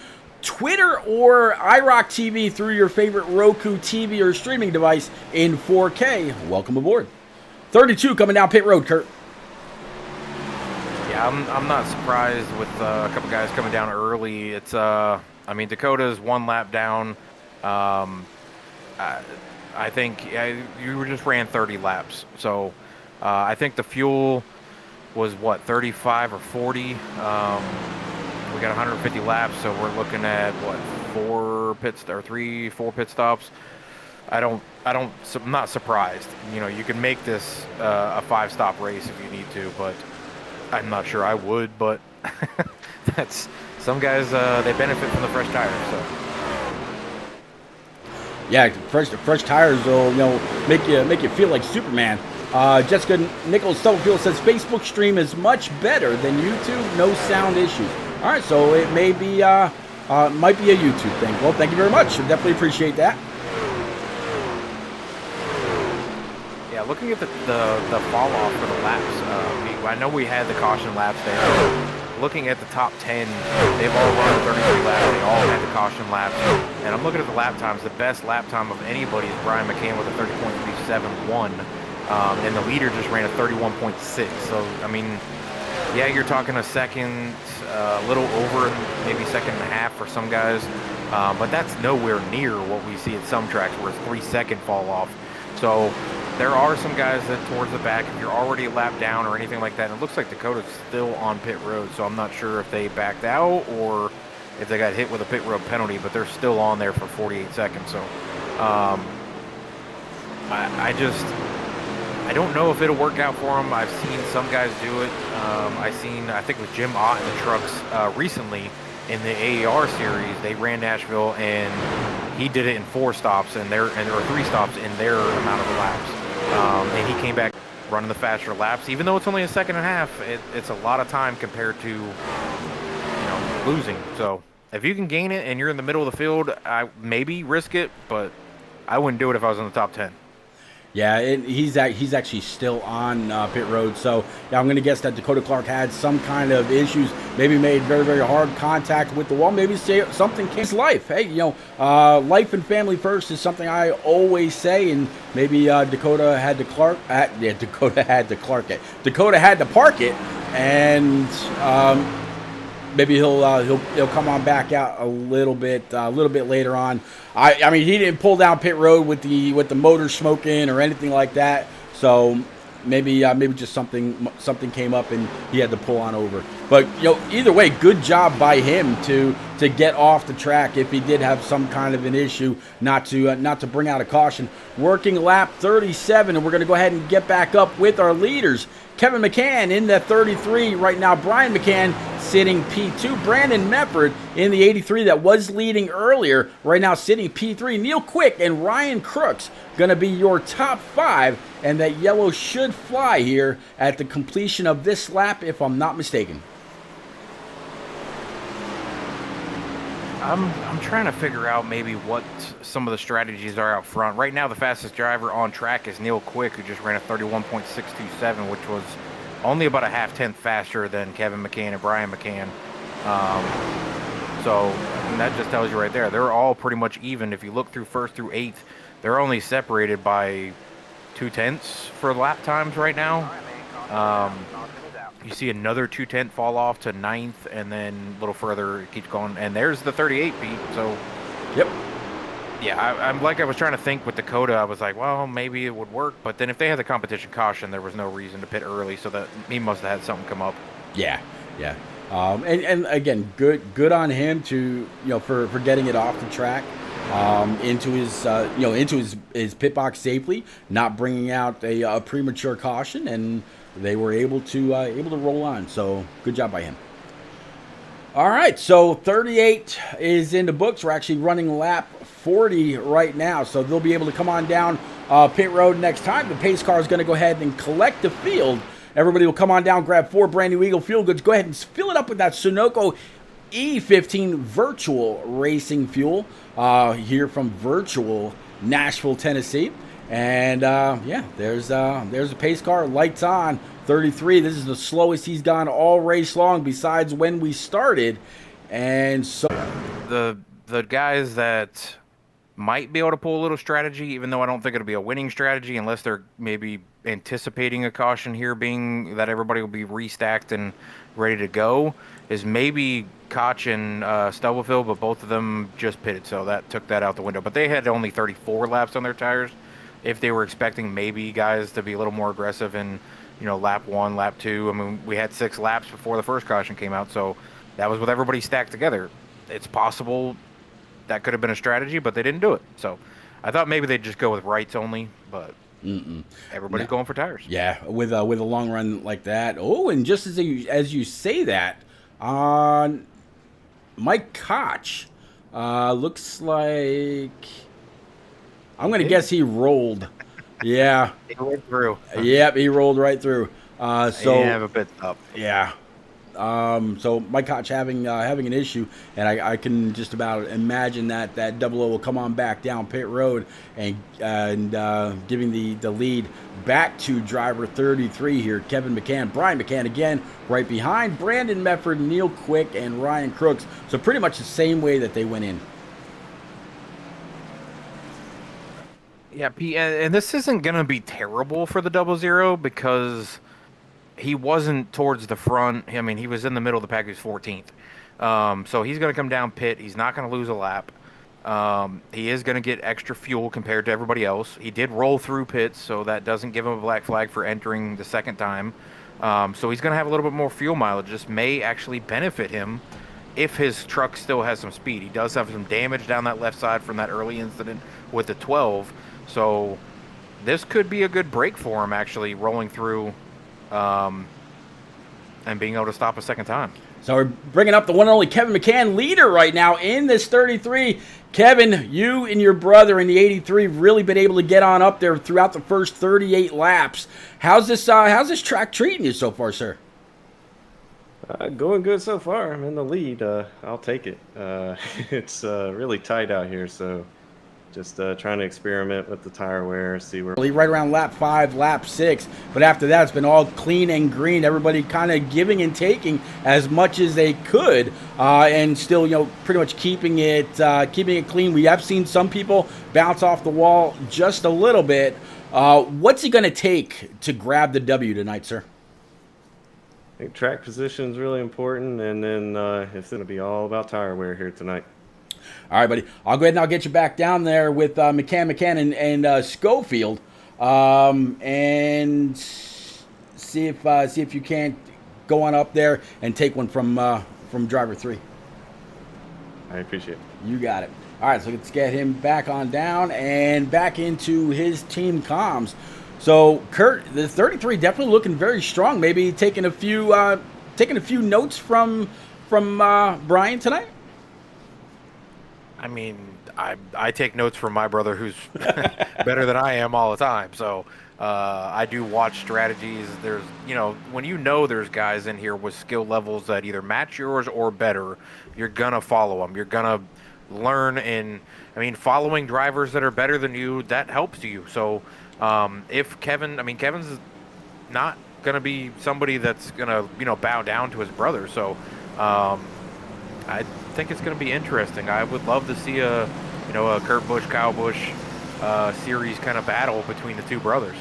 Twitter, or IROC TV through your favorite Roku TV or streaming device in 4K. Welcome aboard. 32 coming down pit road, Kurt. Yeah, I'm not surprised with a couple guys coming down early. It's I mean, Dakota's 1 lap down. I think you just ran 30 laps, so I think the fuel was what, 35 or 40. We got 150 laps, so we're looking at what, 4 pit stops. I'm not surprised. You know, you can make this a 5-stop race if you need to, but I'm not sure I would, but that's some guys, they benefit from the fresh tires. So yeah, fresh tires will, make you feel like Superman. Jessica Nichols Stubblefield says Facebook stream is much better than YouTube. No sound issues. All right, so it may be might be a YouTube thing. Well, thank you very much. I definitely appreciate that. yeah, looking at the fall off for the laps. I know we had the caution laps there. Looking at the top 10, they've all run 33 laps. They all had the caution laps. And I'm looking at the lap times. The best lap time of anybody is Brian McCann with a 30.371. And the leader just ran a 31.6. So, I mean, yeah, you're talking a second, a little over, maybe second and a half for some guys. But that's nowhere near what we see at some tracks where it's 3-second fall off. So there are some guys that towards the back, if you're already a lap down or anything like that, and it looks like Dakota's still on pit road, so I'm not sure if they backed out or if they got hit with a pit road penalty, but they're still on there for 48 seconds. So I don't know if it'll work out for them. I've seen some guys do it. I think with Jim Ott in the trucks recently in the AAR series, they ran Nashville and he did it in 4 stops or 3 stops in their amount of laps. And he came back running the faster laps, even though it's only a second and a half. It's a lot of time compared to losing. So if you can gain it and you're in the middle of the field, I maybe risk it, but I wouldn't do it if I was in the top 10. Yeah, he's actually still on pit road. So yeah, I'm going to guess that Dakota Clark had some kind of issues. Maybe made very, very hard contact with the wall. Maybe something came to life. Hey, life and family first is something I always say. And maybe Dakota had to park it, and maybe he'll come on back out a little bit later on. I mean, he didn't pull down pit road with the motor smoking or anything like that. So maybe just something came up and he had to pull on over. But either way, good job by him to get off the track if he did have some kind of an issue, not to bring out a caution. Working lap 37, and we're going to go ahead and get back up with our leaders. Kevin McCann in the 33 right now. Brian McCann sitting P2. Brandon Mefford in the 83 that was leading earlier. Right now sitting P3. Neil Quick and Ryan Crooks going to be your top 5. And that yellow should fly here at the completion of this lap, if I'm not mistaken. I'm trying to figure out maybe what some of the strategies are out front. Right now, the fastest driver on track is Neil Quick, who just ran a 31.627, which was only about a half-tenth faster than Kevin McCann and Brian McCann. So and that just tells you right there, they're all pretty much even. If you look through first through eighth, they're only separated by 0.2 for lap times right now. You see another 0.2 fall off to ninth, and then a little further it keeps going. And there's the 38, Pete. So, Yep. yeah, I was trying to think with Dakota. I was like, well, maybe it would work. But then if they had the competition caution, there was no reason to pit early. So that he must have had something come up. Yeah. And again, good on him to for getting it off the track, into his pit box safely, not bringing out a premature caution, and they were able to roll on. So good job by him. All right, so 38 is in the books. We're actually running lap 40 right now, so they'll be able to come on down pit road next time. The pace car is going to go ahead and collect the field. Everybody will come on down, grab 4 brand new Eagle fuel goods. Go ahead and fill it up with that Sunoco E15 virtual racing fuel here from virtual Nashville, Tennessee. And there's a pace car, lights on, 33. This is the slowest he's gone all race long besides when we started. And so The guys that might be able to pull a little strategy, even though I don't think it'll be a winning strategy unless they're maybe anticipating a caution here being that everybody will be restacked and ready to go, is maybe Koch and Stubblefield, but both of them just pitted, so that took that out the window. But they had only 34 laps on their tires. If they were expecting maybe guys to be a little more aggressive in, lap 1, lap 2. I mean, we had 6 laps before the first caution came out, so that was with everybody stacked together. It's possible that could have been a strategy, but they didn't do it. So I thought maybe they'd just go with rights only, but everybody's going for tires. Yeah, with a long run like that. Oh, and just as you say that, Mike Koch looks like, I'm going to guess he rolled. Yeah. He rolled through. Yep, he rolled right through. So he didn't have a pit stop. Yeah. So Mike Koch having an issue, and I can just about imagine that Double O will come on back down pit road and giving the lead back to driver 33 here, Kevin McCann. Brian McCann again right behind Brandon Mefford, Neil Quick, and Ryan Crooks. So pretty much the same way that they went in. Yeah, and this isn't going to be terrible for the 00 because he wasn't towards the front. I mean, he was in the middle of the pack. He was 14th. So he's going to come down pit. He's not going to lose a lap. He is going to get extra fuel compared to everybody else. He did roll through pits, so that doesn't give him a black flag for entering the second time. So he's going to have a little bit more fuel mileage. This may actually benefit him if his truck still has some speed. He does have some damage down that left side from that early incident with the 12. So this could be a good break for him, actually, rolling through and being able to stop a second time. So we're bringing up the one and only Kevin McCann, leader right now in this 33. Kevin, you and your brother in the 83 have really been able to get on up there throughout the first 38 laps. How's this track treating you so far, sir? Going good so far. I'm in the lead. I'll take it. It's really tight out here, so just trying to experiment with the tire wear, see where... Right around lap 5, lap 6, but after that it's been all clean and green. Everybody kind of giving and taking as much as they could, and still, pretty much keeping it clean. We have seen some people bounce off the wall just a little bit. What's it going to take to grab the W tonight, sir? I think track position is really important, and then it's going to be all about tire wear here tonight. All right, buddy. I'll go ahead and I'll get you back down there with McCann and Schofield, and see if you can't go on up there and take one from driver 3. I appreciate it. You got it. All right, so let's get him back on down and back into his team comms. So Kurt, the 33 definitely looking very strong. Maybe taking a few notes from Brian tonight. I mean, I take notes from my brother, who's better than I am all the time. So I do watch strategies. There's, when there's guys in here with skill levels that either match yours or better, you're gonna follow them. You're gonna learn. And I mean, following drivers that are better than you, that helps you. So if Kevin's not gonna be somebody that's gonna bow down to his brother. So I think it's going to be interesting. I would love to see a Kurt Busch, Kyle Busch series kind of battle between the two brothers,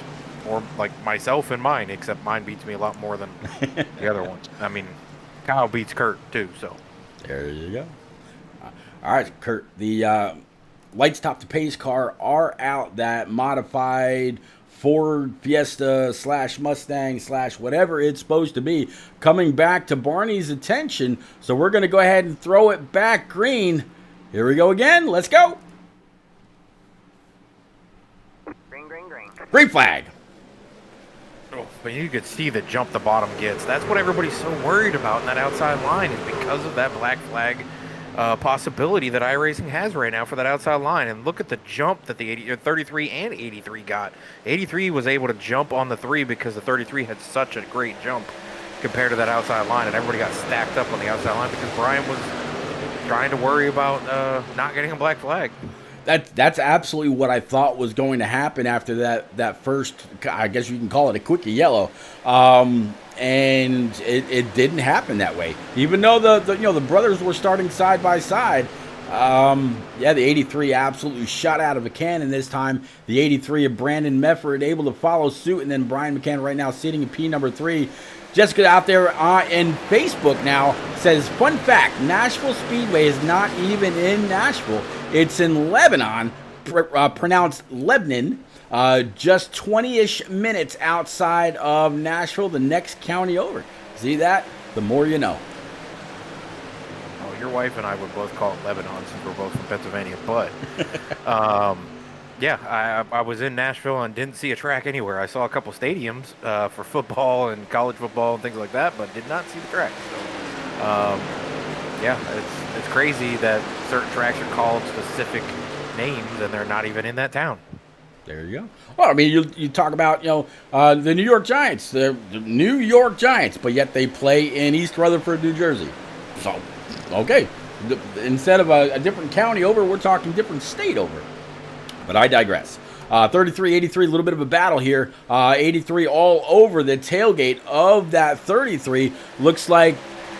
or like myself and mine, except mine beats me a lot more than the other one. I mean, Kyle beats Kurt too, so. There you go. All right, Kurt, the lights top to pace car are out. That modified Ford Fiesta / Mustang / whatever it's supposed to be, coming back to Barney's attention. So we're going to go ahead and throw it back green. Here we go again. Let's go. Green, green, green. Green flag. Oh, but you could see the jump the bottom gets. That's what everybody's so worried about in that outside line, is because of that black flag possibility that iRacing has right now for that outside line. And look at the jump that the 33 and 83 got. 83 was able to jump on the 3 because the 33 had such a great jump compared to that outside line, and everybody got stacked up on the outside line because Brian was trying to worry about not getting a black flag. That's absolutely what I thought was going to happen after that first, I guess you can call it a quickie yellow, and it didn't happen that way. Even though the brothers were starting side by side, the 83 absolutely shot out of a cannon this time. The 83 of Brandon Mefford able to follow suit, and then Brian McCann right now sitting in P number 3. Jessica out there in Facebook now says, fun fact, Nashville Speedway is not even in Nashville. It's in Lebanon, pronounced Lebanon, just 20-ish minutes outside of Nashville, the next county over. See that? The more you know. Oh, your wife and I would both call it Lebanon since we're both from Pennsylvania. But, yeah, I was in Nashville and didn't see a track anywhere. I saw a couple stadiums for football and college football and things like that, but did not see the track. So, yeah, it's crazy that certain tracks are called specific names and they're not even in that town. There you go. Well, I mean, you talk about, the New York Giants, the New York Giants, but yet they play in East Rutherford, New Jersey. So, okay. Instead of a different county over, we're talking different state over. But I digress. 33-83, a little bit of a battle here. 83 all over the tailgate of that 33. Looks like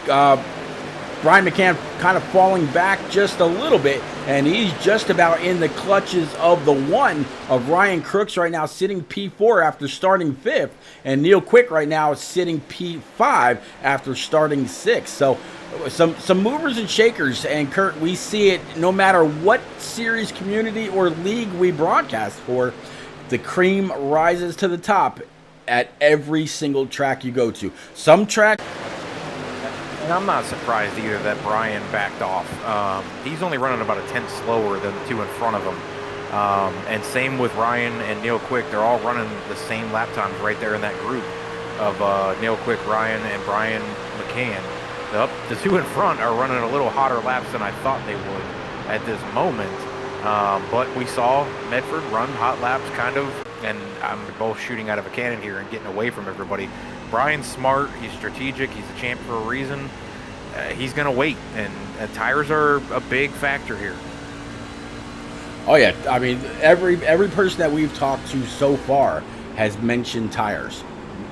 Brian McCann kind of falling back just a little bit, and he's just about in the clutches of the 1 of Ryan Crooks right now, sitting P4 after starting 5th, and Neil Quick right now is sitting P5 after starting 6th. So some movers and shakers, and Kurt, we see it no matter what series, community, or league we broadcast for. The cream rises to the top at every single track you go to. Some track. And I'm not surprised either that Brian backed off. He's only running about a tenth slower than the 2 in front of him. And same with Ryan and Neil Quick. They're all running the same lap times right there in that group of Neil Quick, Ryan, and Brian McCann. The 2 in front are running a little hotter laps than I thought they would at this moment. But we saw Medford run hot laps kind of, and I'm both shooting out of a cannon here and getting away from everybody. Brian's smart, he's strategic, he's a champ for a reason. He's going to wait, and tires are a big factor here. Oh, yeah. I mean, every person that we've talked to so far has mentioned tires.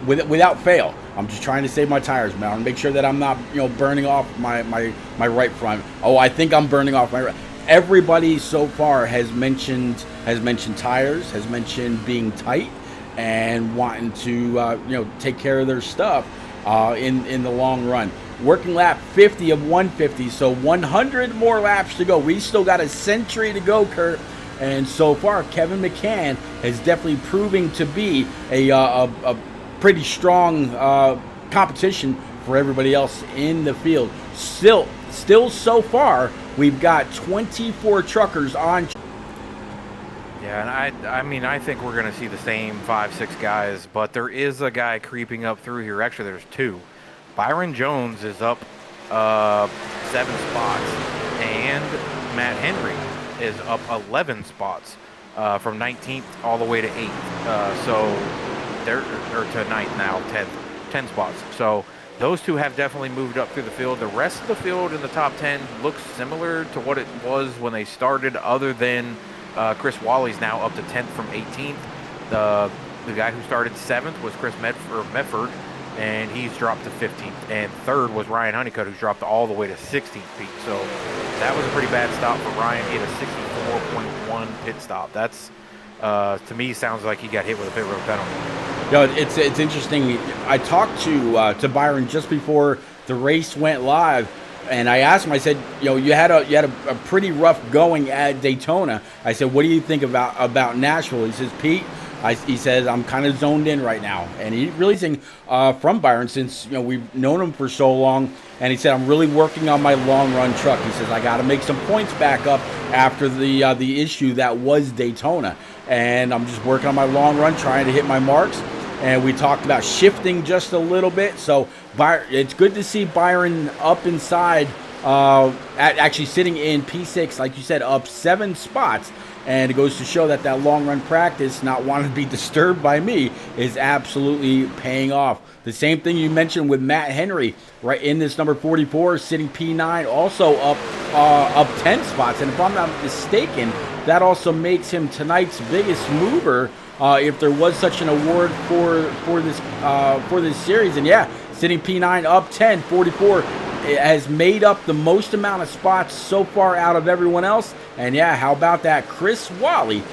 Without fail. I'm just trying to save my tires, man. I want to make sure that I'm not, burning off my right front. Oh, I think I'm burning off my right. Everybody so far has mentioned tires, has mentioned being tight, and wanting to take care of their stuff in the long run. Working lap 50 of 150, so 100 more laps to go. We still got a century to go, Kurt. And so far, Kevin McCann is definitely proving to be a pretty strong competition for everybody else in the field. Still so far, we've got 24 truckers on. Yeah, and I think we're going to see the same 5-6 guys, but there is a guy creeping up through here. Actually, there's 2. Byron Jones is up 7 spots, and Matt Henry is up 11 spots from 19th all the way to 8th. So they're to 9th now, 10 spots. So those 2 have definitely moved up through the field. The rest of the field in the top 10 looks similar to what it was when they started, other than Chris Wally's now up to 10th from 18th. The guy who started 7th was Chris Medford, and he's dropped to 15th. And third was Ryan Honeycutt, who's dropped all the way to 16th, Pete. So that was a pretty bad stop for Ryan. He had a 64.1 pit stop. That's, to me, sounds like he got hit with a pit road penalty. It's interesting. I talked to Byron just before the race went live, and I asked him. I said, you had a pretty rough going at Daytona. I said, what do you think about Nashville? He says, Pete, he says, I'm kind of zoned in right now, and he really saying from Byron, since we've known him for so long, and he said, I'm really working on my long run truck. He says, I got to make some points back up after the issue that was Daytona, and I'm just working on my long run, trying to hit my marks. And we talked about shifting just a little bit, so it's good to see Byron up inside, actually sitting in P6, like you said, up 7 spots. And it goes to show that long run practice, not wanting to be disturbed by me, is absolutely paying off. The same thing you mentioned with Matt Henry, right in this number 44, sitting P9, also up 10 spots. And if I'm not mistaken, that also makes him tonight's biggest mover, if there was such an award for this series. And yeah, sitting P9, up 10, 44. It has made up the most amount of spots so far out of everyone else. And yeah, how about that? Chris Wally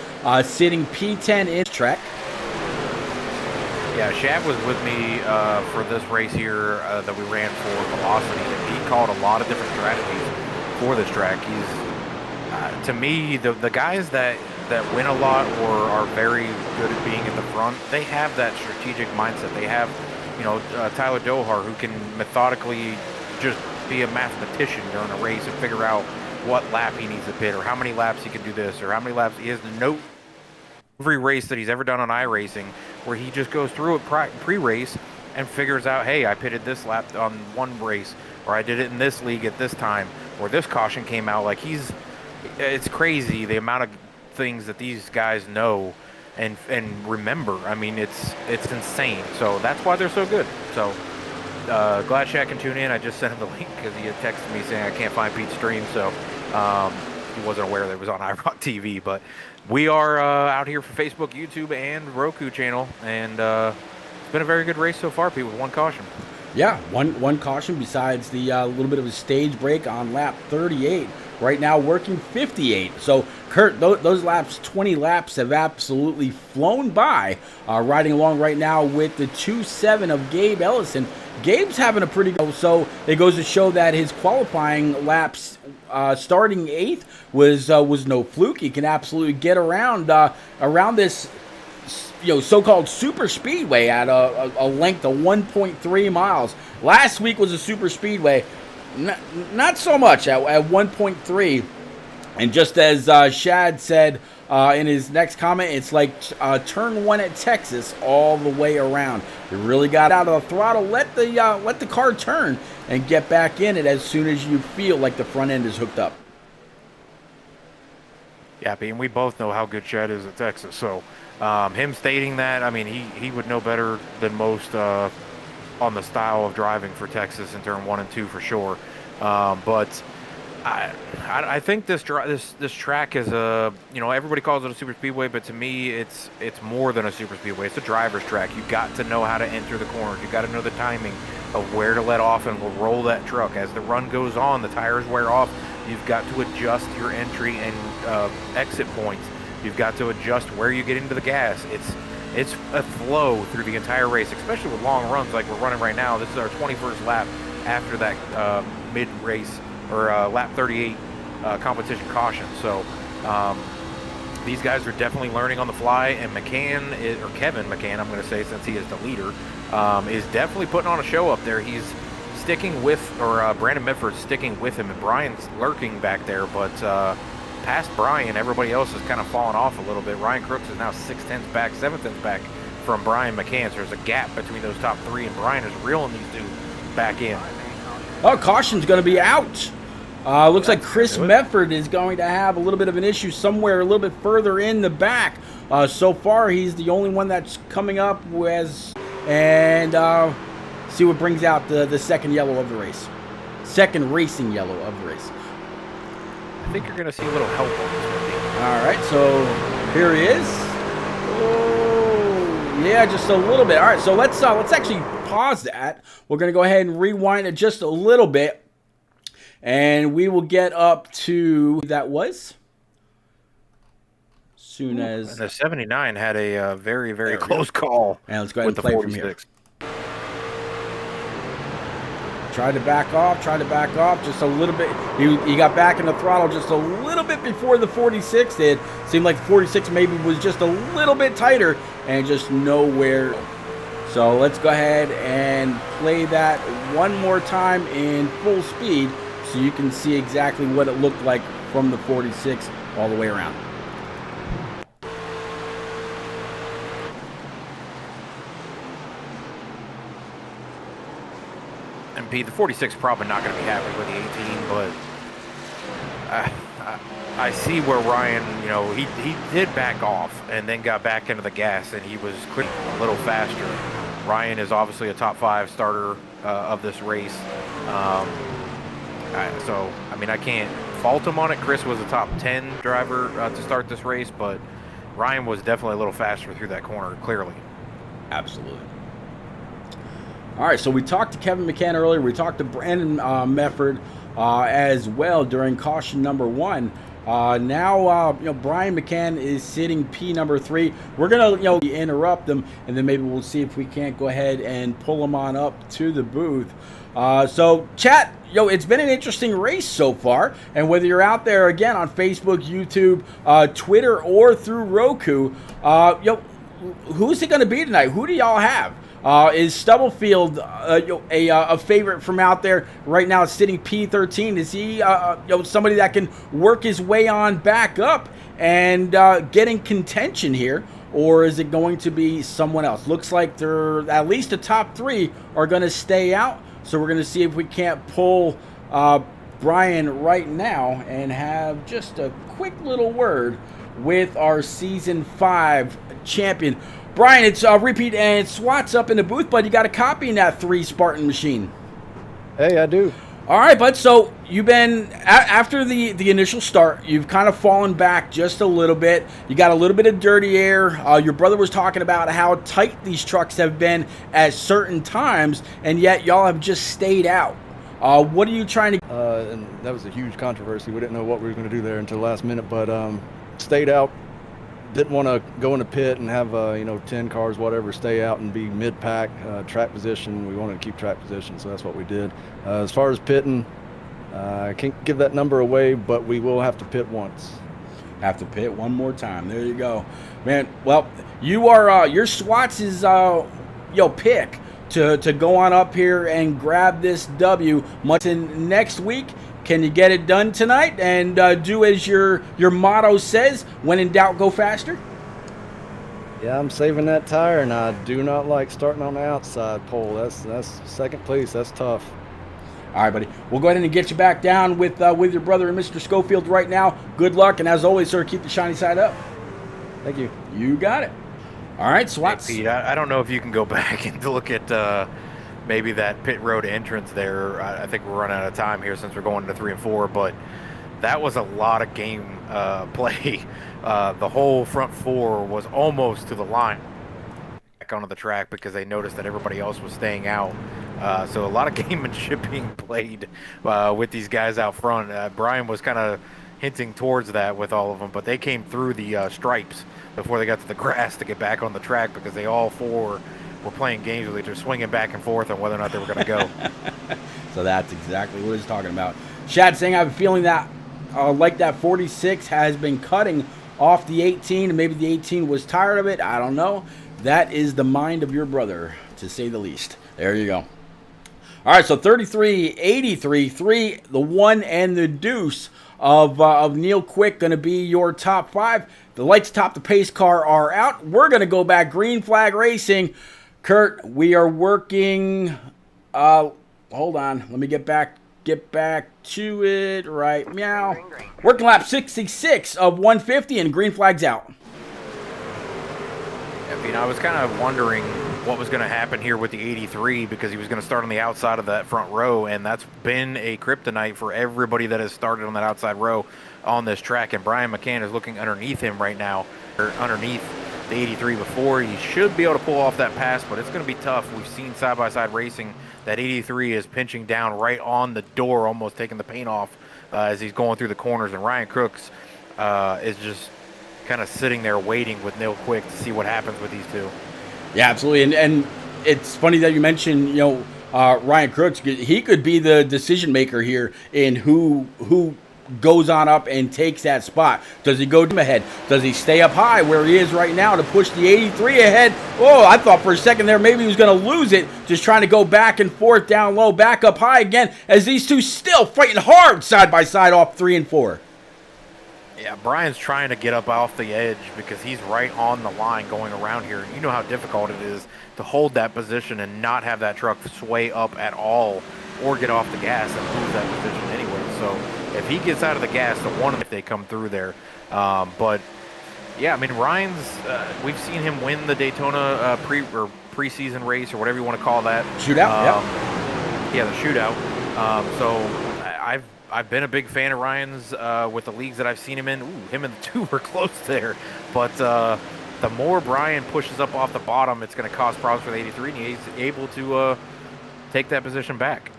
sitting P10 in track. Yeah, Shad was with me for this race here that we ran for Velocity, and he called a lot of different strategies for this track. He's, to me, the guys that win a lot or are very good at being in the front, they have that strategic mindset. They have, Tyler Dohar, who can methodically just be a mathematician during a race and figure out what lap he needs to pit, or how many laps he can do this, or how many laps he has to note every race that he's ever done on iRacing, where he just goes through it pre-race and figures out, hey, I pitted this lap on one race, or I did it in this league at this time, or this caution came out. Like, it's crazy the amount of things that these guys know and remember. I mean, it's insane. So that's why they're so good. So glad Shaq can tune in. I just sent him the link because he had texted me saying I can't find Pete's stream, so he wasn't aware that it was on IROC TV. But we are out here for Facebook, YouTube, and Roku channel, and it's been a very good race so far, Pete, with one caution. Yeah, one caution besides the little bit of a stage break on lap 38. Right now working 58. So, Kurt, those laps, 20 laps, have absolutely flown by. Riding along right now with the 2.7 of Gabe Ellison. Gabe's having a pretty good, so it goes to show that his qualifying laps starting 8th was no fluke. He can absolutely get around this so-called super speedway at a length of 1.3 miles. Last week was a super speedway. Not so much at 1.3. And just as Shad said in his next comment, it's like turn 1 at Texas all the way around. You really got out of the throttle, let the car turn, and get back in it as soon as you feel like the front end is hooked up. Yeah, and we both know how good Shad is at Texas. So him stating that, I mean, he would know better than most on the style of driving for Texas in turn 1 and 2 for sure. But I think this track is everybody calls it a super speedway, but to me it's more than a super speedway. It's a driver's track. You got to know how to enter the corners. You got to know the timing of where to let off and roll that truck. As the run goes on, the tires wear off. You've got to adjust your entry and exit points. You've got to adjust where you get into the gas. It's a flow through the entire race, especially with long runs like we're running right now. This is our 21st lap after that mid-race or lap 38 competition caution. So these guys are definitely learning on the fly, and Kevin McCann, I'm going to say, since he is the leader, is definitely putting on a show up there. He's sticking with, or Brandon Medford's sticking with him, and Brian's lurking back there, but past Brian, everybody else has kind of fallen off a little bit. Ryan Crooks is now 6/10 back, 7/10 back from Brian McCann. So there's a gap between those top 3, and Brian is reeling these two back in. Oh, caution's going to be out. Looks like Chris Medford is going to have a little bit of an issue somewhere a little bit further in the back. So far, he's the only one that's coming up and see what brings out the second yellow of the race. Second racing yellow of the race. I think you're going to see a little help on this one. All right, so here he is. Oh, yeah, just a little bit. All right, so let's actually pause that. We're going to go ahead and rewind it just a little bit. And we will get up to, that was? Soon as. And the 79 had a very, very close call. And let's go ahead and with play the from here. 46. Tried to back off just a little bit. He got back in the throttle just a little bit before the 46 did. Seemed like the 46 maybe was just a little bit tighter and just nowhere. So let's go ahead and play that one more time in full speed so you can see exactly what it looked like from the 46 all the way around. And Pete, the 46 probably not going to be happy with the 18, but I see where Ryan, you know, he did back off and then got back into the gas, and he was quick, a little faster. Ryan is obviously a top 5 starter of this race. So, I mean, I can't fault him on it. Chris was a top 10 driver to start this race, but Ryan was definitely a little faster through that corner, clearly. Absolutely. All right, so we talked to Kevin McCann earlier. We talked to Brandon Mefford as well during caution number 1. Now, Brian McCann is sitting P number 3. We're going to, interrupt them, and then maybe we'll see if we can't go ahead and pull them on up to the booth. So, chat, it's been an interesting race so far, and whether you're out there, again, on Facebook, YouTube, Twitter, or through Roku, who's it going to be tonight? Who do y'all have? Is Stubblefield a favorite from out there right now, sitting P13? Is he somebody that can work his way on back up and get in contention here, or is it going to be someone else? Looks like they're at least the top 3 are going to stay out, so we're going to see if we can't pull Brian right now and have just a quick little word with our Season 5 champion. Brian, it's Repeat and SWAT's up in the booth, bud. You got a copy in that 3 Spartan machine. Hey, I do. All right, bud. So you've been, after the initial start, you've kind of fallen back just a little bit. You got a little bit of dirty air. Your brother was talking about how tight these trucks have been at certain times, and yet y'all have just stayed out. What are you trying to... And that was a huge controversy. We didn't know what we were going to do there until the last minute, but stayed out. Didn't want to go in the pit and have 10 cars, whatever, stay out and be mid-pack, track position. We wanted to keep track position, so that's what we did. As far as pitting, I can't give that number away, but we will have to pit once. Have to pit one more time. There you go, man. Well, you are your SWATs is pick to go on up here and grab this W. Much in next week. Can you get it done tonight and do as your motto says, when in doubt, go faster? Yeah, I'm saving that tire, and I do not like starting on the outside pole. That's second place. That's tough. All right, buddy. We'll go ahead and get you back down with your brother and Mr. Schofield right now. Good luck, and as always, sir, keep the shiny side up. Thank you. You got it. All right, SWATs. Hey, Pete, I don't know if you can go back and look at maybe that pit road entrance there. I think we're running out of time here since we're going into 3 and 4, but that was a lot of game play. The whole front 4 was almost to the line back onto the track because they noticed that everybody else was staying out. So a lot of gamemanship being played with these guys out front. Brian was kind of hinting towards that with all of them, but they came through the stripes before they got to the grass to get back on the track because they all 4 were playing games with each other, swinging back and forth on whether or not they were going to go. So that's exactly what he's talking about. Shad saying, I have a feeling that like that 46 has been cutting off the 18, and maybe the 18 was tired of it. I don't know. That is the mind of your brother, to say the least. There you go. All right, so 33, 83, 3, the 1 and the deuce of Neil Quick going to be your top 5. The lights atop the pace car are out. We're going to go back green flag racing. Kurt, we are working, hold on, let me get back to it right meow. Working lap 66 of 150 and green flag's out. I was kind of wondering what was going to happen here with the 83 because he was going to start on the outside of that front row, and that's been a kryptonite for everybody that has started on that outside row on this track, and Brian McCann is looking underneath him right now, or underneath the 83 before. He should be able to pull off that pass, but it's going to be tough. We've seen side-by-side racing. That 83 is pinching down right on the door, almost taking the paint off as he's going through the corners. And Ryan Crooks is just kind of sitting there waiting with Neil Quick to see what happens with these two. Yeah, absolutely. And it's funny that you mentioned, Ryan Crooks. He could be the decision maker here in who goes on up and takes that spot. Does he go ahead? Does he stay up high where he is right now to push the 83 ahead? Oh, I thought for a second there maybe he was going to lose it, just trying to go back and forth, down low, back up high again, as these two still fighting hard side by side off 3 and 4. Yeah, Brian's trying to get up off the edge because he's right on the line going around here. You know how difficult it is to hold that position and not have that truck sway up at all or get off the gas and lose that position anyway. So if he gets out of the gas, the one if they come through there. But yeah, I mean, Ryan's we've seen him win the Daytona preseason race or whatever you want to call that. Shootout. Yeah, the shootout. So I've been a big fan of Ryan's with the leagues that I've seen him in. Ooh, him and the 2 were close there. But the more Brian pushes up off the bottom, it's going to cause problems for the 83, and he's able to take that position back.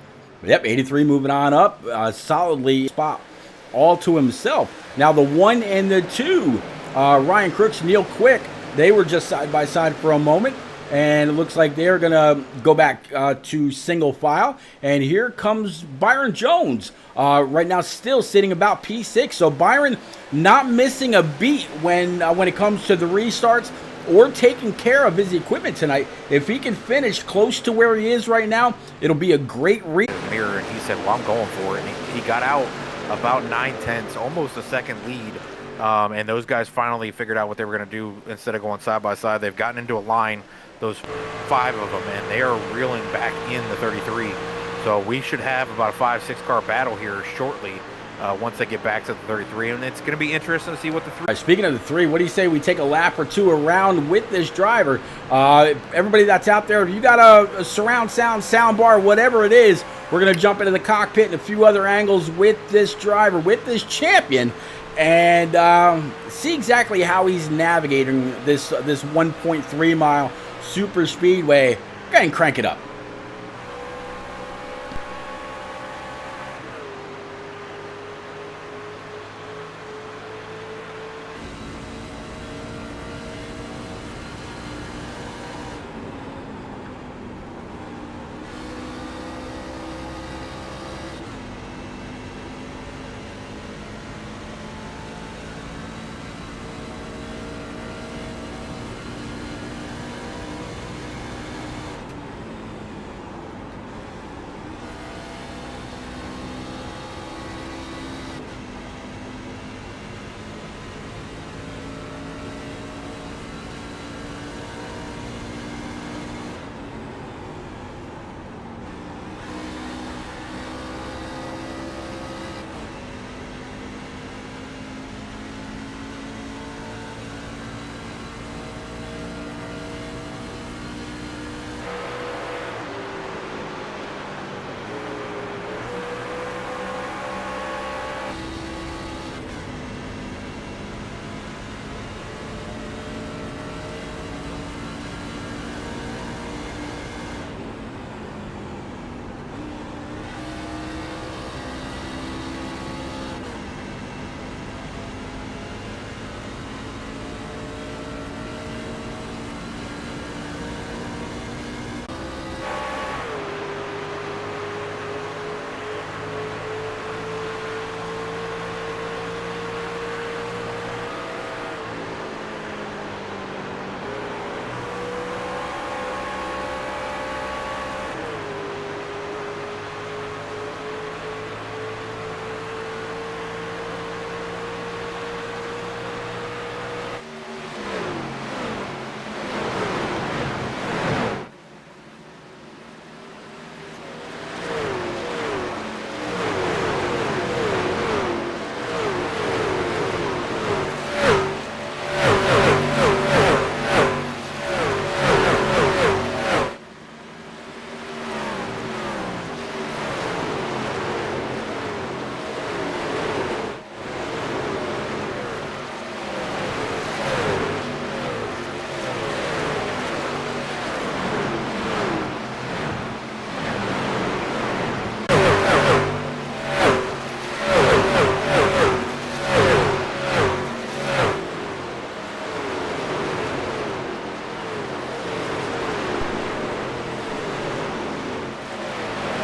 Yep, 83 moving on up, solidly spot all to himself. Now the 1 and the 2, Ryan Crooks, Neil Quick, they were just side by side for a moment, and it looks like they're going to go back to single file. And here comes Byron Jones, right now still sitting about P6. So Byron not missing a beat when it comes to the restarts or taking care of his equipment tonight. If he can finish close to where he is right now, it'll be a great mirror, and he said, well, I'm going for it. And he got out about 9/10, almost a second lead. And those guys finally figured out what they were going to do instead of going side by side. They've gotten into a line, those 5 of them, and they are reeling back in the 33. So we should have about a 5-6 car battle here shortly once they get back to the 33, and it's going to be interesting to see what the 3. Speaking of the 3, what do you say we take a lap or 2 around with this driver? Everybody that's out there, if you got a surround sound bar, whatever it is, we're going to jump into the cockpit and a few other angles with this driver, with this champion, and see exactly how he's navigating this 1.3 mile super speedway. Go ahead and crank it up.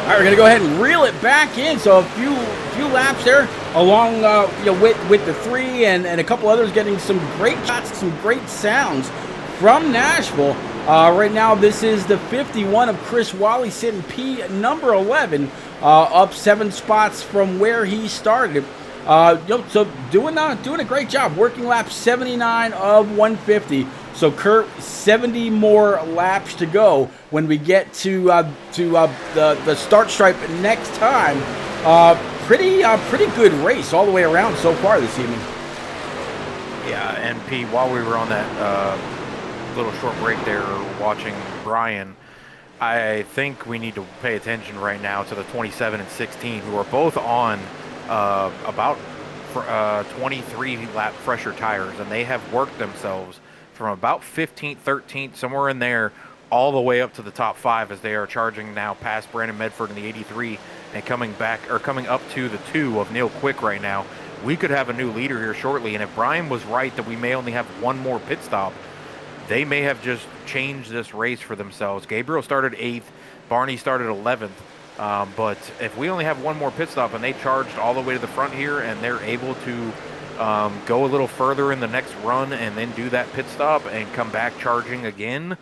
All right, we're gonna go ahead and reel it back in. So a few laps there, along with the 3 and a couple others, getting some great shots, some great sounds from Nashville. Right now, this is the 51 of Chris Wally sitting P number 11, up 7 spots from where he started. So doing a great job, working lap 79 of 150. So Kurt, 70 more laps to go when we get to the start stripe next time. Pretty good race all the way around so far this evening. Yeah, and Pete, while we were on that little short break there watching Brian, I think we need to pay attention right now to the 27 and 16, who are both on about 23 lap fresher tires, and they have worked themselves from about 15th, 13th, somewhere in there, all the way up to the top 5 as they are charging now past Brandon Medford in the 83 and coming up to the 2 of Neil Quick right now. We could have a new leader here shortly, and if Brian was right that we may only have one more pit stop, they may have just changed this race for themselves. Gabriel started 8th, Barney started 11th, but if we only have one more pit stop and they charged all the way to the front here and they're able to go a little further in the next run and then do that pit stop and come back charging again,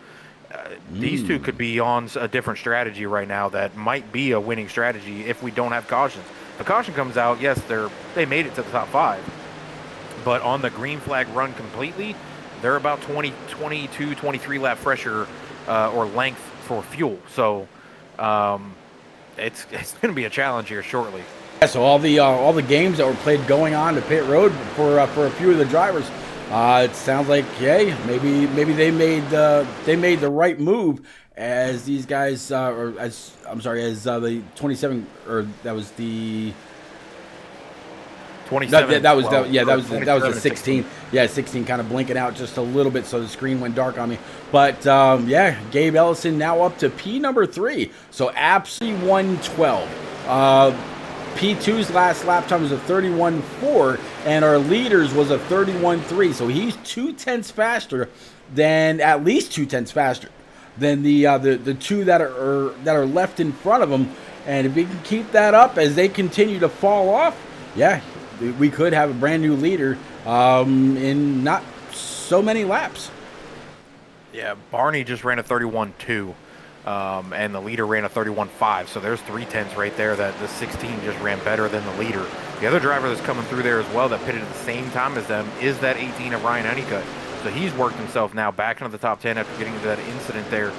these two could be on a different strategy right now that might be a winning strategy if we don't have cautions. If a caution comes out, yes, they made it to the top 5, but on the green flag run completely, they're about 22, 23 lap fresher or length for fuel. So it's going to be a challenge here shortly. Yeah, so all the games that were played going on to pit road for a few of the drivers, it sounds like maybe they made the right move as these guys as the 27, or that was the 27. That was the 16. Yeah, 16 kind of blinking out just a little bit, so the screen went dark on me. But Gabe Ellison now up to P number 3, so absolutely 112. P2's last lap time was a 31.4, and our leaders was a 31.3. So he's 0.2 faster than the two that are left in front of him. And if we can keep that up as they continue to fall off, we could have a brand new leader in not so many laps. Yeah, Barney just ran a 31.2. And the leader ran a 31.5, so there's 3/10 right there that the 16 just ran better than the leader. The other driver that's coming through there as well that pitted at the same time as them is that 18 of Ryan Honeycutt. So he's worked himself now back into the top 10 after getting into that incident there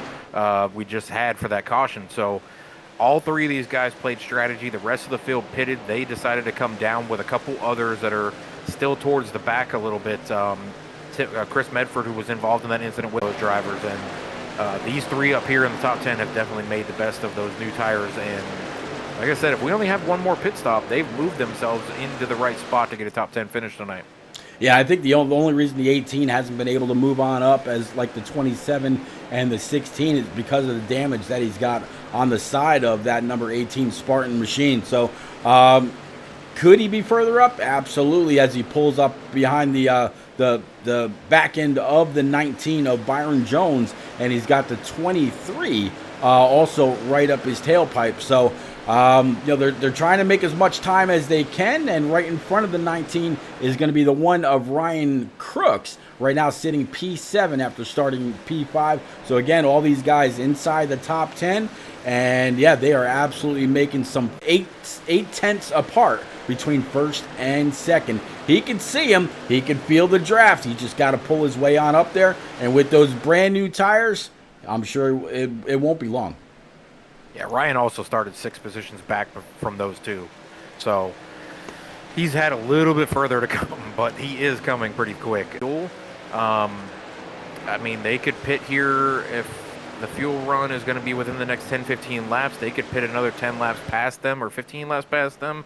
we just had for that caution. So all 3 of these guys played strategy. The rest of the field pitted. They decided to come down with a couple others that are still towards the back a little bit. Chris Medford, who was involved in that incident with those drivers, and these 3 up here in the top 10 have definitely made the best of those new tires. And like I said, if we only have one more pit stop, they've moved themselves into the right spot to get a top 10 finish tonight. Yeah, I think the only reason the 18 hasn't been able to move on up as like the 27 and the 16 is because of the damage that he's got on the side of that number 18 Spartan machine. So could he be further up? Absolutely, as he pulls up behind the back end of the 19 of Byron Jones, and he's got the 23 also right up his tailpipe. So they're trying to make as much time as they can, and right in front of the 19 is going to be the one of Ryan Crooks, right now sitting P7 after starting P5. So again, all these guys inside the top 10, and they are absolutely making some 8/10 apart between first and second. He can see him. He can feel the draft. He just got to pull his way on up there. And with those brand new tires, I'm sure it won't be long. Yeah, Ryan also started 6 positions back from those 2. So he's had a little bit further to come, but he is coming pretty quick. I mean, they could pit here if the fuel run is going to be within the next 10-15 laps. They could pit another 10 laps past them or 15 laps past them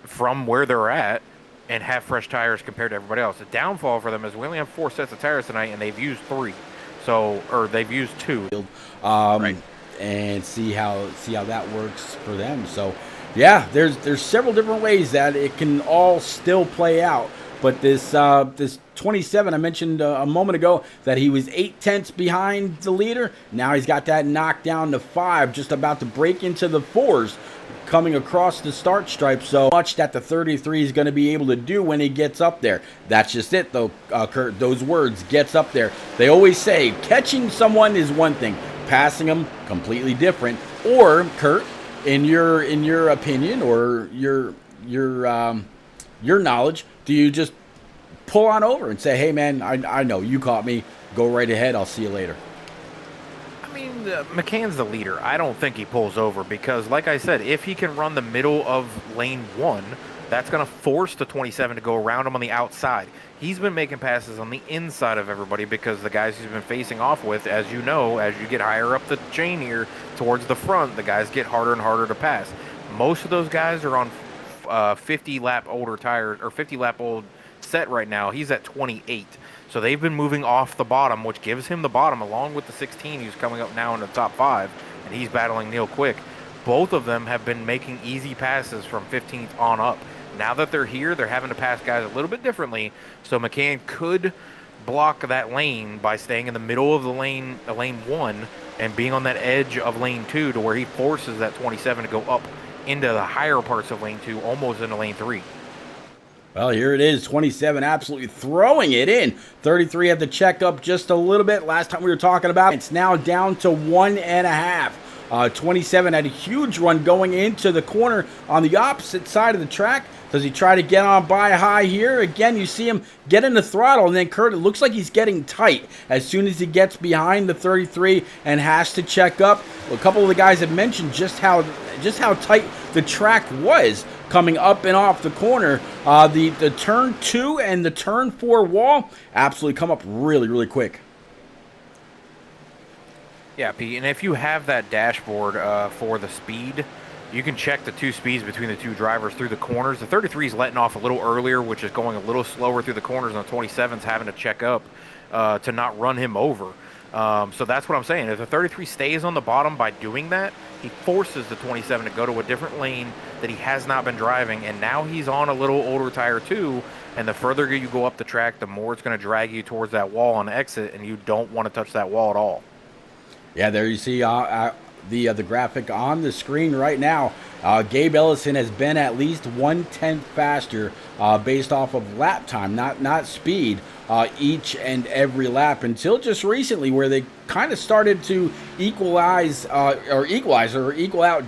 from where they're at and have fresh tires compared to everybody else. The downfall for them is we only have 4 sets of tires tonight, and they've used 3. Or they've used 2. Right. And see how that works for them. So there's several different ways that it can all still play out. But this 27, I mentioned a moment ago that he was 0.8 behind the leader. Now he's got that knocked down to 5, just about to break into the 4s, coming across the start stripe. So much that the 33 is going to be able to do when he gets up there. That's just it, though, Kurt. Those words, gets up there. They always say catching someone is one thing, passing them completely different. Or, Kurt, in your opinion or your knowledge, do you just pull on over and say, hey, man, I know you caught me. Go right ahead. I'll see you later. I mean, McCann's the leader. I don't think he pulls over because, like I said, if he can run the middle of lane 1, that's going to force the 27 to go around him on the outside. He's been making passes on the inside of everybody because the guys he's been facing off with, as you know, as you get higher up the chain here towards the front, the guys get harder and harder to pass. Most of those guys are on 50-lap older tires or 50-lap old set right now. He's at 28. So they've been moving off the bottom, which gives him the bottom along with the 16 who's coming up now in the top 5, and he's battling Neil Quick. Both of them have been making easy passes from 15th on up. Now that they're here, they're having to pass guys a little bit differently, so McCann could block that lane by staying in the middle of the lane 1 and being on that edge of lane 2 to where he forces that 27 to go up into the higher parts of lane 2, almost into lane 3. Well, here it is, 27 absolutely throwing it in. 33 had to check up just a little bit. Last time we were talking about, it's now down to 1.5. 27 had a huge run going into the corner on the opposite side of the track. Does he try to get on by high here? Again, you see him get in the throttle, and then Kurt, it looks like he's getting tight as soon as he gets behind the 33 and has to check up. Well, a couple of the guys have mentioned just how tight the track was coming up and off the corner. The turn 2 and the turn 4 wall absolutely come up really, really quick. Yeah, Pete, and if you have that dashboard for the speed, you can check the 2 speeds between the 2 drivers through the corners. The 33 is letting off a little earlier, which is going a little slower through the corners, and the 27's having to check up to not run him over. So that's what I'm saying. If the 33 stays on the bottom by doing that, he forces the 27 to go to a different lane that he has not been driving, and now he's on a little older tire too, and the further you go up the track, the more it's going to drag you towards that wall on exit, and you don't want to touch that wall at all. Yeah, there you see the graphic on the screen right now. Gabe Ellison has been at least 1/10 faster based off of lap time, not speed, each and every lap until just recently, where they kind of started to equal out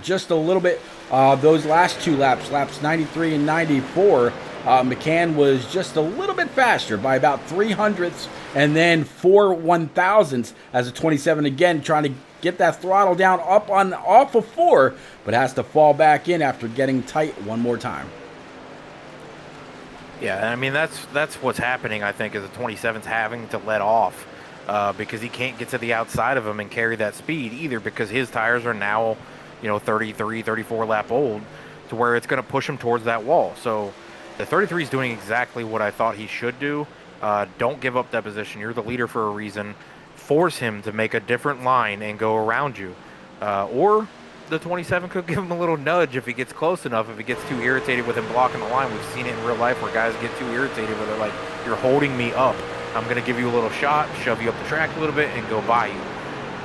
just a little bit. Those last 2 laps 93 and 94. McCann was just a little bit faster by about 0.03 and then 4 1,000ths as a 27 again, trying to get that throttle down up on off of 4, but has to fall back in after getting tight one more time. Yeah, I mean, that's what's happening, I think, is the 27's having to let off because he can't get to the outside of him and carry that speed either, because his tires are now, 33, 34 lap old, to where it's going to push him towards that wall. So the 33 is doing exactly what I thought he should do. Don't give up that position. You're the leader for a reason. Force him to make a different line and go around you. Or the 27 could give him a little nudge if he gets close enough, if he gets too irritated with him blocking the line. We've seen it in real life where guys get too irritated where they're like, you're holding me up. I'm going to give you a little shot, shove you up the track a little bit, and go by you.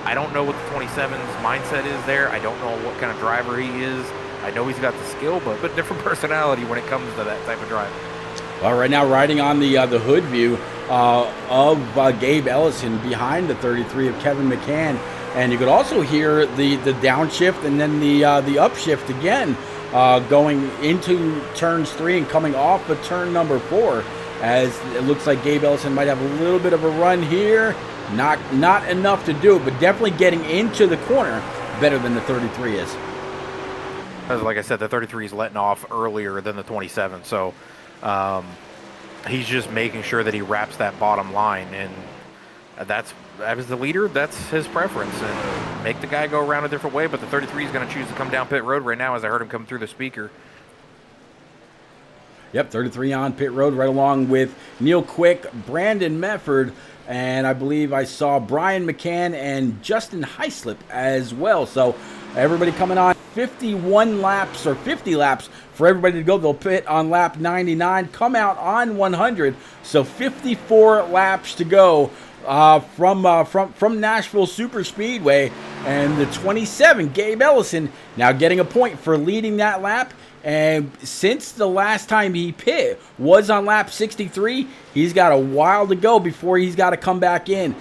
I don't know what the 27's mindset is there. I don't know what kind of driver he is. I know he's got the skill, but different personality when it comes to that type of drive. Well, right now, riding on the hood view of Gabe Ellison behind the 33 of Kevin McCann, and you could also hear the downshift and then the upshift again going into turns 3 and coming off of turn number 4, as it looks like Gabe Ellison might have a little bit of a run here. Not enough to do it, but definitely getting into the corner better than the 33 is. Like I said, the 33 is letting off earlier than the 27, so he's just making sure that he wraps that bottom line, and as the leader, that's his preference, and make the guy go around a different way. But the 33 is going to choose to come down pit road right now, as I heard him come through the speaker. Yep, 33 on pit road, right along with Neil Quick, Brandon Mefford, and I believe I saw Brian McCann and Justin Heislip as well. So everybody coming on 51 laps or 50 laps for everybody to go. They'll pit on lap 99, come out on 100. So 54 laps to go from Nashville Super Speedway. And the 27, Gabe Ellison, now getting a point for leading that lap. And since the last time he pit was on lap 63, he's got a while to go before he's got to come back in.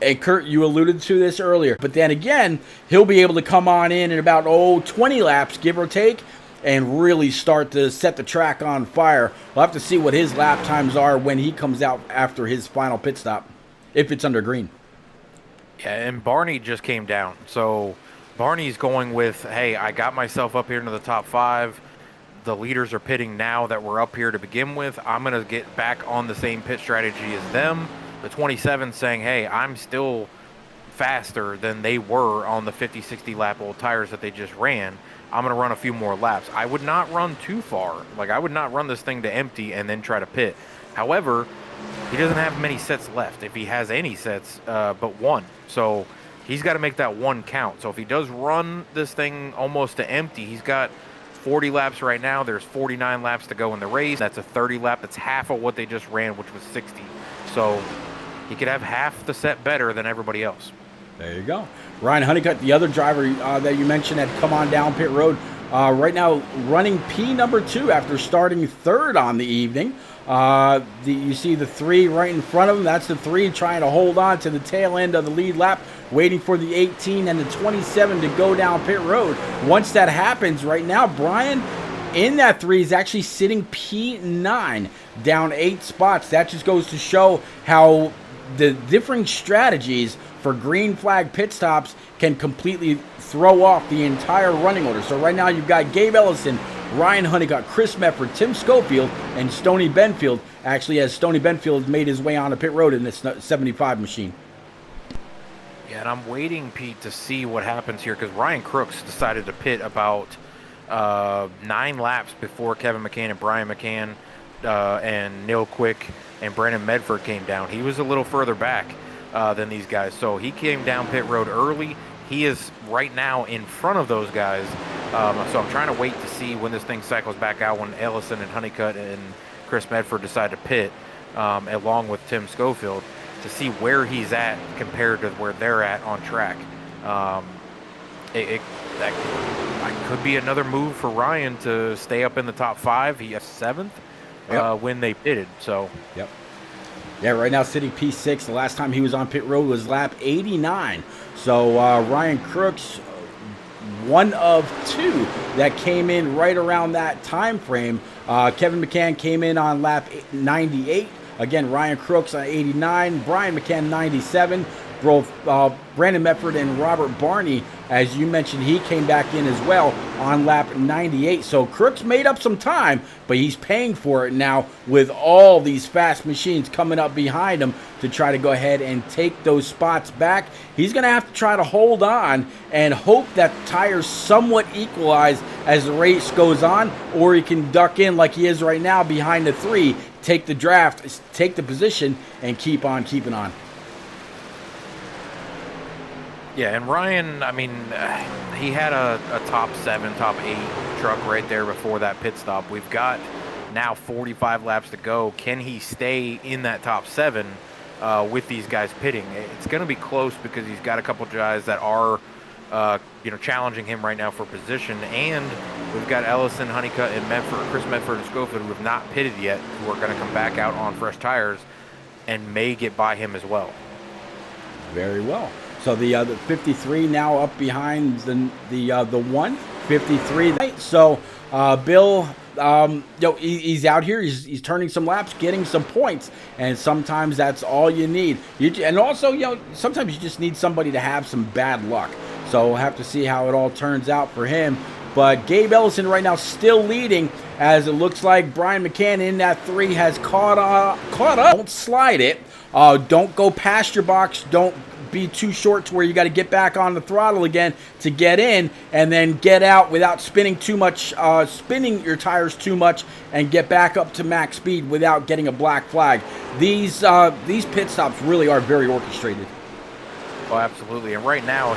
And Kurt, you alluded to this earlier. But then again, he'll be able to come on in about 20 laps, give or take, and really start to set the track on fire. We'll have to see what his lap times are when he comes out after his final pit stop, if it's under green. Yeah, and Barney just came down. So Barney's going with, hey, I got myself up here into the top 5. The leaders are pitting now that we're up here to begin with. I'm going to get back on the same pit strategy as them. The 27 saying, hey, I'm still faster than they were on the 50, 60 lap old tires that they just ran. I'm going to run a few more laps. I would not run too far. Like, I would not run this thing to empty and then try to pit. However, he doesn't have many sets left, if he has any sets, but one. So he's got to make that one count. So if he does run this thing almost to empty, he's got 40 laps right now. There's 49 laps to go in the race. That's a 30 lap. That's half of what they just ran, which was 60. So he could have half the set better than everybody else. There you go. Ryan Honeycutt, the other driver that you mentioned, had come on down pit road. Right now running P number 2 after starting 3rd on the evening. You see the 3 right in front of him. That's the 3 trying to hold on to the tail end of the lead lap, waiting for the 18 and the 27 to go down pit road. Once that happens, right now, Brian in that 3 is actually sitting P9, down 8 spots. That just goes to show how the differing strategies for green flag pit stops can completely throw off the entire running order. So right now you've got Gabe Ellison, Ryan Honeycutt, Chris Mefford, Tim Schofield, and Stoney Benfield. Actually, as Stoney Benfield made his way onto pit road in this 75 machine. Yeah, and I'm waiting, Pete, to see what happens here, because Ryan Crooks decided to pit about 9 laps before Kevin McCann and Brian McCann and Neil Quick and Brandon Medford came down. He was a little further back than these guys, so he came down pit road early. He is right now in front of those guys, so I'm trying to wait to see when this thing cycles back out, when Ellison and Honeycutt and Chris Medford decide to pit, along with Tim Schofield, to see where he's at compared to where they're at on track. That could be another move for Ryan to stay up in the top 5. He has 7th when they pitted. So yep. Yeah, right now sitting P6. The last time he was on pit road was lap 89. So Ryan Crooks, one of 2 that came in right around that time frame. Kevin McCann came in on lap 98. Again, Ryan Crooks on 89, Brian McCann 97. Both Brandon Medford and Robert Barney, as you mentioned, he came back in as well on lap 98. So Crooks made up some time, but he's paying for it now with all these fast machines coming up behind him to try to go ahead and take those spots back. He's going to have to try to hold on and hope that tires somewhat equalize as the race goes on, or he can duck in like he is right now behind the 3, take the draft, take the position, and keep on keeping on. yeah, and Ryan, I mean, he had a top 7, top 8 truck right there before that pit stop. We've got now 45 laps to go. Can he stay in that top 7 with these guys pitting? It's going to be close because he's got a couple guys that are challenging him right now for position, and we've got Ellison, Honeycutt, and Medford, Chris Medford, and Schofield, who have not pitted yet, who are going to come back out on fresh tires and may get by him as well. Very well. So the 53 now up behind the 1 53. So Bill, he's out here. He's turning some laps, getting some points, and sometimes that's all you need. And also, sometimes you just need somebody to have some bad luck. So we'll have to see how it all turns out for him. But Gabe Ellison right now still leading, as it looks like Brian McCann in that 3 has caught up. Don't slide it. Don't go past your box. Don't be too short to where you got to get back on the throttle again to get in, and then get out without spinning too much, spinning your tires too much, and get back up to max speed without getting a black flag. These pit stops really are very orchestrated. Oh, absolutely. And right now,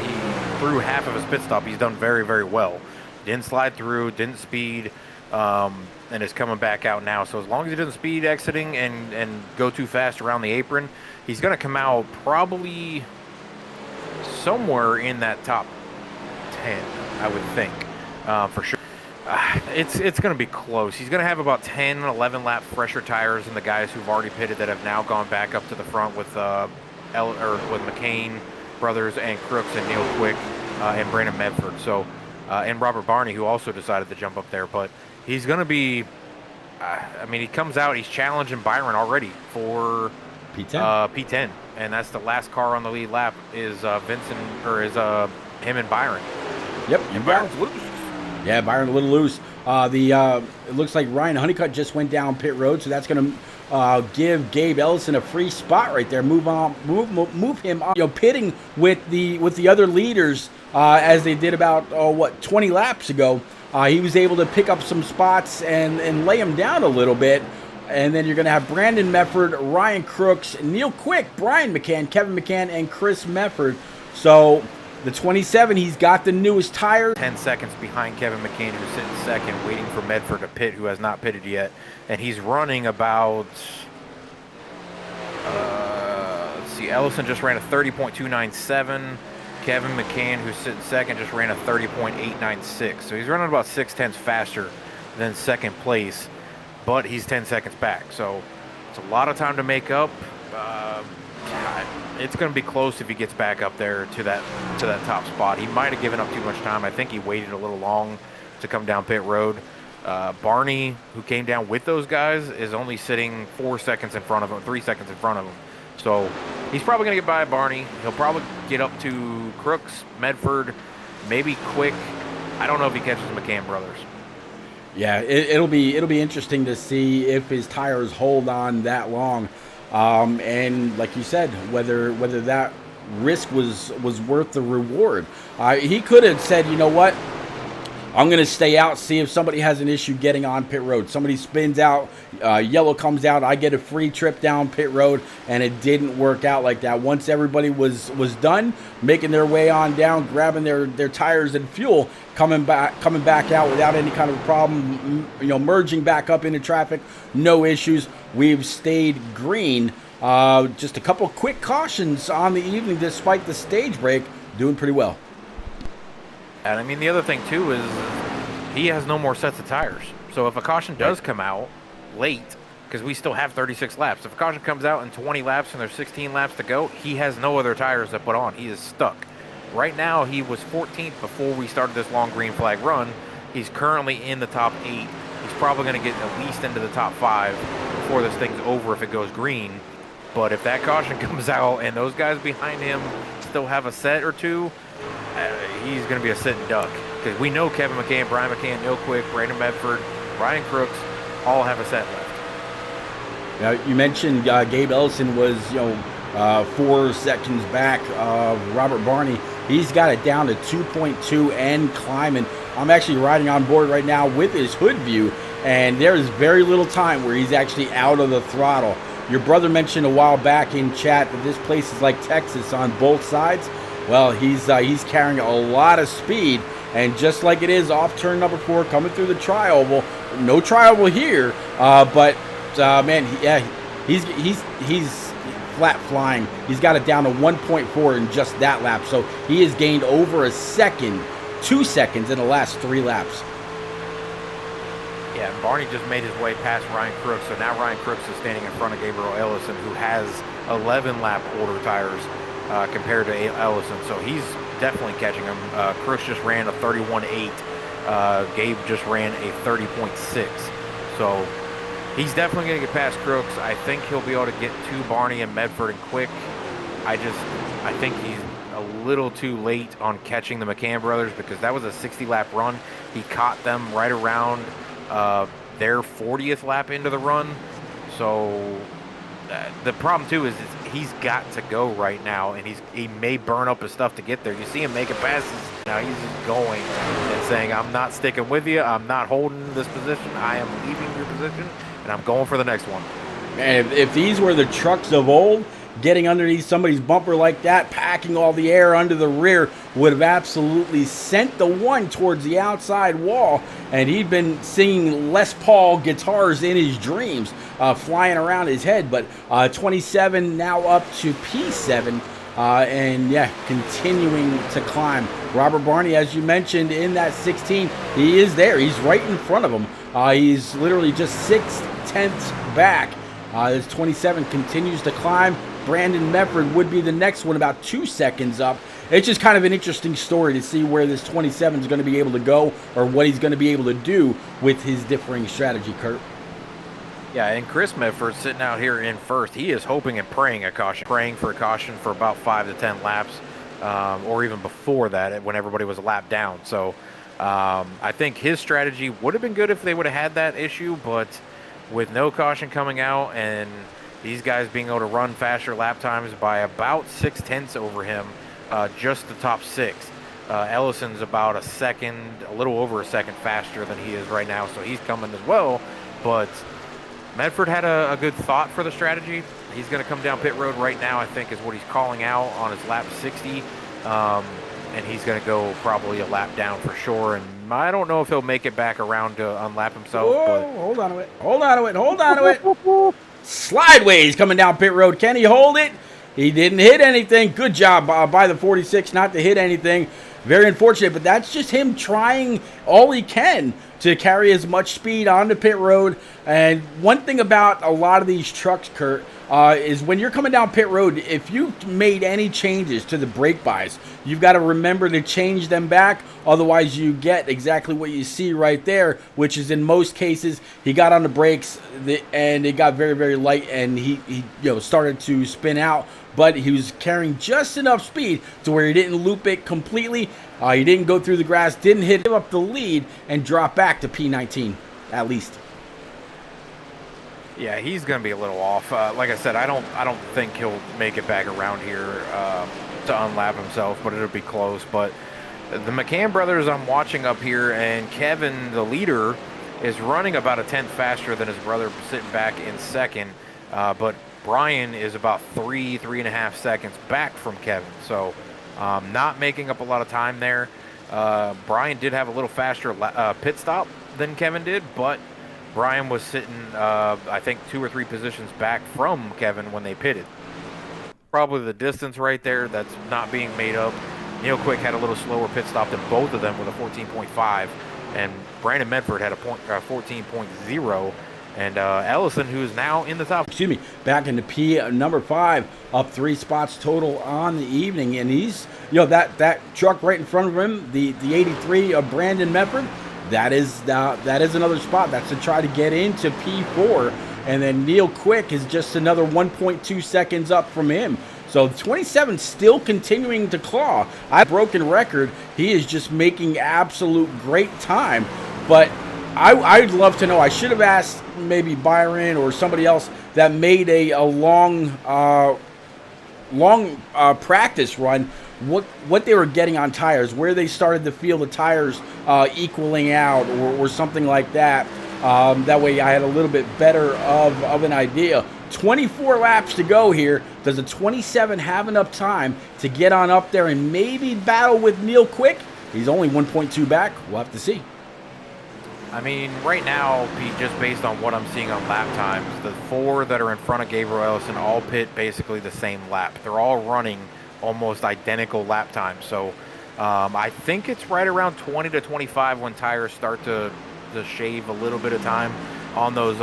through half of his pit stop, he's done very, very well. Didn't slide through, didn't speed, and is coming back out now. So as long as he doesn't speed exiting and go too fast around the apron, he's going to come out probably somewhere in that top 10, I would think, for sure. It's going to be close. He's going to have about 10, 11 lap fresher tires than the guys who've already pitted that have now gone back up to the front with McCain brothers and Crooks and Neil Quick and Brandon Medford. So and Robert Barney, who also decided to jump up there. But he's going to be, I mean, he comes out, he's challenging Byron already for P10. And that's the last car on the lead lap is him and Byron. Yep, and Byron's loose. Yeah, Byron a little loose. It looks like Ryan Honeycutt just went down pit road, so that's going to give Gabe Ellison a free spot right there. Move him on. Pitting with the other leaders as they did about 20 laps ago. He was able to pick up some spots and lay him down a little bit. And then you're going to have Brandon Medford, Ryan Crooks, Neil Quick, Brian McCann, Kevin McCann, and Chris Medford. So the 27, he's got the newest tire. 10 seconds behind Kevin McCann, who's sitting second, waiting for Medford to pit, who has not pitted yet. And he's running about, let's see, Ellison just ran a 30.297. Kevin McCann, who's sitting second, just ran a 30.896. So he's running about 6/10 faster than second place, but he's 10 seconds back. So it's a lot of time to make up. It's going to be close if he gets back up there to that top spot. He might have given up too much time. I think he waited a little long to come down pit road. Barney, who came down with those guys, is only sitting 4 seconds in front of him, 3 seconds in front of him. So he's probably going to get by Barney. He'll probably get up to Crooks, Medford, maybe Quick. I don't know if he catches McCann brothers. Yeah, it'll be interesting to see if his tires hold on that long. And like you said, whether that risk was worth the reward. He could have said, you know what, I'm going to stay out, see if somebody has an issue getting on pit road. Somebody spins out, yellow comes out, I get a free trip down pit road, and it didn't work out like that. Once everybody was done, making their way on down, grabbing their tires and fuel, coming back out without any kind of problem, merging back up into traffic, no issues. We've stayed green. Just a couple quick cautions on the evening despite the stage break, doing pretty well. And I mean, the other thing too is he has no more sets of tires. So if a caution does come out late, because we still have 36 laps, if a caution comes out in 20 laps and there's 16 laps to go, he has no other tires to put on. He is stuck. Right now, he was 14th before we started this long green flag run. He's currently in the top 8. He's probably going to get at least into the top 5 before this thing's over if it goes green. But if that caution comes out and those guys behind him still have a set or two, he's going to be a sitting duck. Because we know Kevin McCann, Brian McCann, Neil Quick, Brandon Medford, Ryan Crooks all have a set left. Now, you mentioned Gabe Ellison was 4 seconds back of Robert Barney. He's got it down to 2.2 and climbing. I'm actually riding on board right now with his hood view, and there is very little time where he's actually out of the throttle. Your brother mentioned a while back in chat that this place is like Texas on both sides. Well, he's carrying a lot of speed, and just like it is off turn number 4 coming through the tri-oval, no tri-oval here, but man, he's flat flying. He's got it down to 1.4 in just that lap, so he has gained over a second, 2 seconds in the last 3 laps. Yeah, Barney just made his way past Ryan Crooks, so now Ryan Crooks is standing in front of Gabriel Ellison, who has 11 lap older tires compared to Ellison, so he's definitely catching him. Crooks just ran a 31.8. Gabe just ran a 30.6. So he's definitely going to get past Crooks. I think he'll be able to get to Barney and Medford and Quick. I think he's a little too late on catching the McCann brothers because that was a 60-lap run. He caught them right around their 40th lap into the run. So the problem too is he's got to go right now, and he may burn up his stuff to get there. You see him making passes now; he's just going and saying, "I'm not sticking with you. I'm not holding this position. I am leaving your position, and I'm going for the next one." And if these were the trucks of old, getting underneath somebody's bumper like that, packing all the air under the rear, would have absolutely sent the one towards the outside wall. And he'd been singing Les Paul guitars in his dreams, flying around his head. But 27 now up to P7. And yeah, continuing to climb. Robert Barney, as you mentioned, in that 16, he is there. He's right in front of him. He's literally just 6/10 back. This 27 continues to climb. Brandon Medford would be the next one, about 2 seconds up. It's just kind of an interesting story to see where this 27 is going to be able to go, or what he's going to be able to do with his differing strategy, Kurt. Yeah, and Chris Medford sitting out here in first. He is hoping and praying for a caution for about 5 to 10 laps, or even before that when everybody was a lap down. So I think his strategy would have been good if they would have had that issue, but with no caution coming out and these guys being able to run faster lap times by about 6/10 over him, just the top 6. Ellison's about a little over a second faster than he is right now, so he's coming as well. But Medford had a good thought for the strategy. He's going to come down pit road right now, I think, is what he's calling out on his lap 60. And he's going to go probably a lap down for sure. And I don't know if he'll make it back around to unlap himself. Whoa, but hold on to it. Slideways coming down pit road. Can he hold it? He didn't hit anything. Good job by the 46 not to hit anything. Very unfortunate, but that's just him trying all he can to carry as much speed on the pit road. And one thing about a lot of these trucks, Kurt, is when you're coming down pit road, if you've made any changes to the brake buys, you've got to remember to change them back. Otherwise, you get exactly what you see right there, which is in most cases, he got on the brakes and it got very, very light, and he started to spin out. But he was carrying just enough speed to where he didn't loop it completely. He didn't go through the grass, didn't hit up the lead, and drop back to P19 at least. yeah, he's going to be a little off. Like I said, I don't think he'll make it back around here to unlap himself, but it'll be close. But the McCann brothers I'm watching up here, and Kevin, the leader, is running about a tenth faster than his brother sitting back in second. But Brian is about 3.5 seconds back from Kevin. So not making up a lot of time there. Brian did have a little faster pit stop than Kevin did, but Brian was sitting, I think, 2 or 3 positions back from Kevin when they pitted. Probably the distance right there that's not being made up. Neil Quick had a little slower pit stop than both of them with a 14.5, and Brandon Medford had a 14.0. And Ellison, who's now in the top. Back into P number 5, up 3 spots total on the evening. And he's, that truck right in front of him, the 83 of Brandon Medford, that is another spot. That's to try to get into P4. And then Neil Quick is just another 1.2 seconds up from him. So 27 still continuing to claw. Broken record. He is just making absolute great time. But I'd love to know. I should have asked maybe Byron or somebody else that made a long practice run what they were getting on tires, where they started to feel the tires equaling out or something like that. That way I had a little bit better of an idea. 24 laps to go here. Does a 27 have enough time to get on up there and maybe battle with Neil Quick? He's only 1.2 back. We'll have to see. I mean, right now, Pete, just based on what I'm seeing on lap times, the 4 that are in front of Gabriel Ellison all pit basically the same lap. They're all running almost identical lap times. So I think it's right around 20 to 25 when tires start to shave a little bit of time on those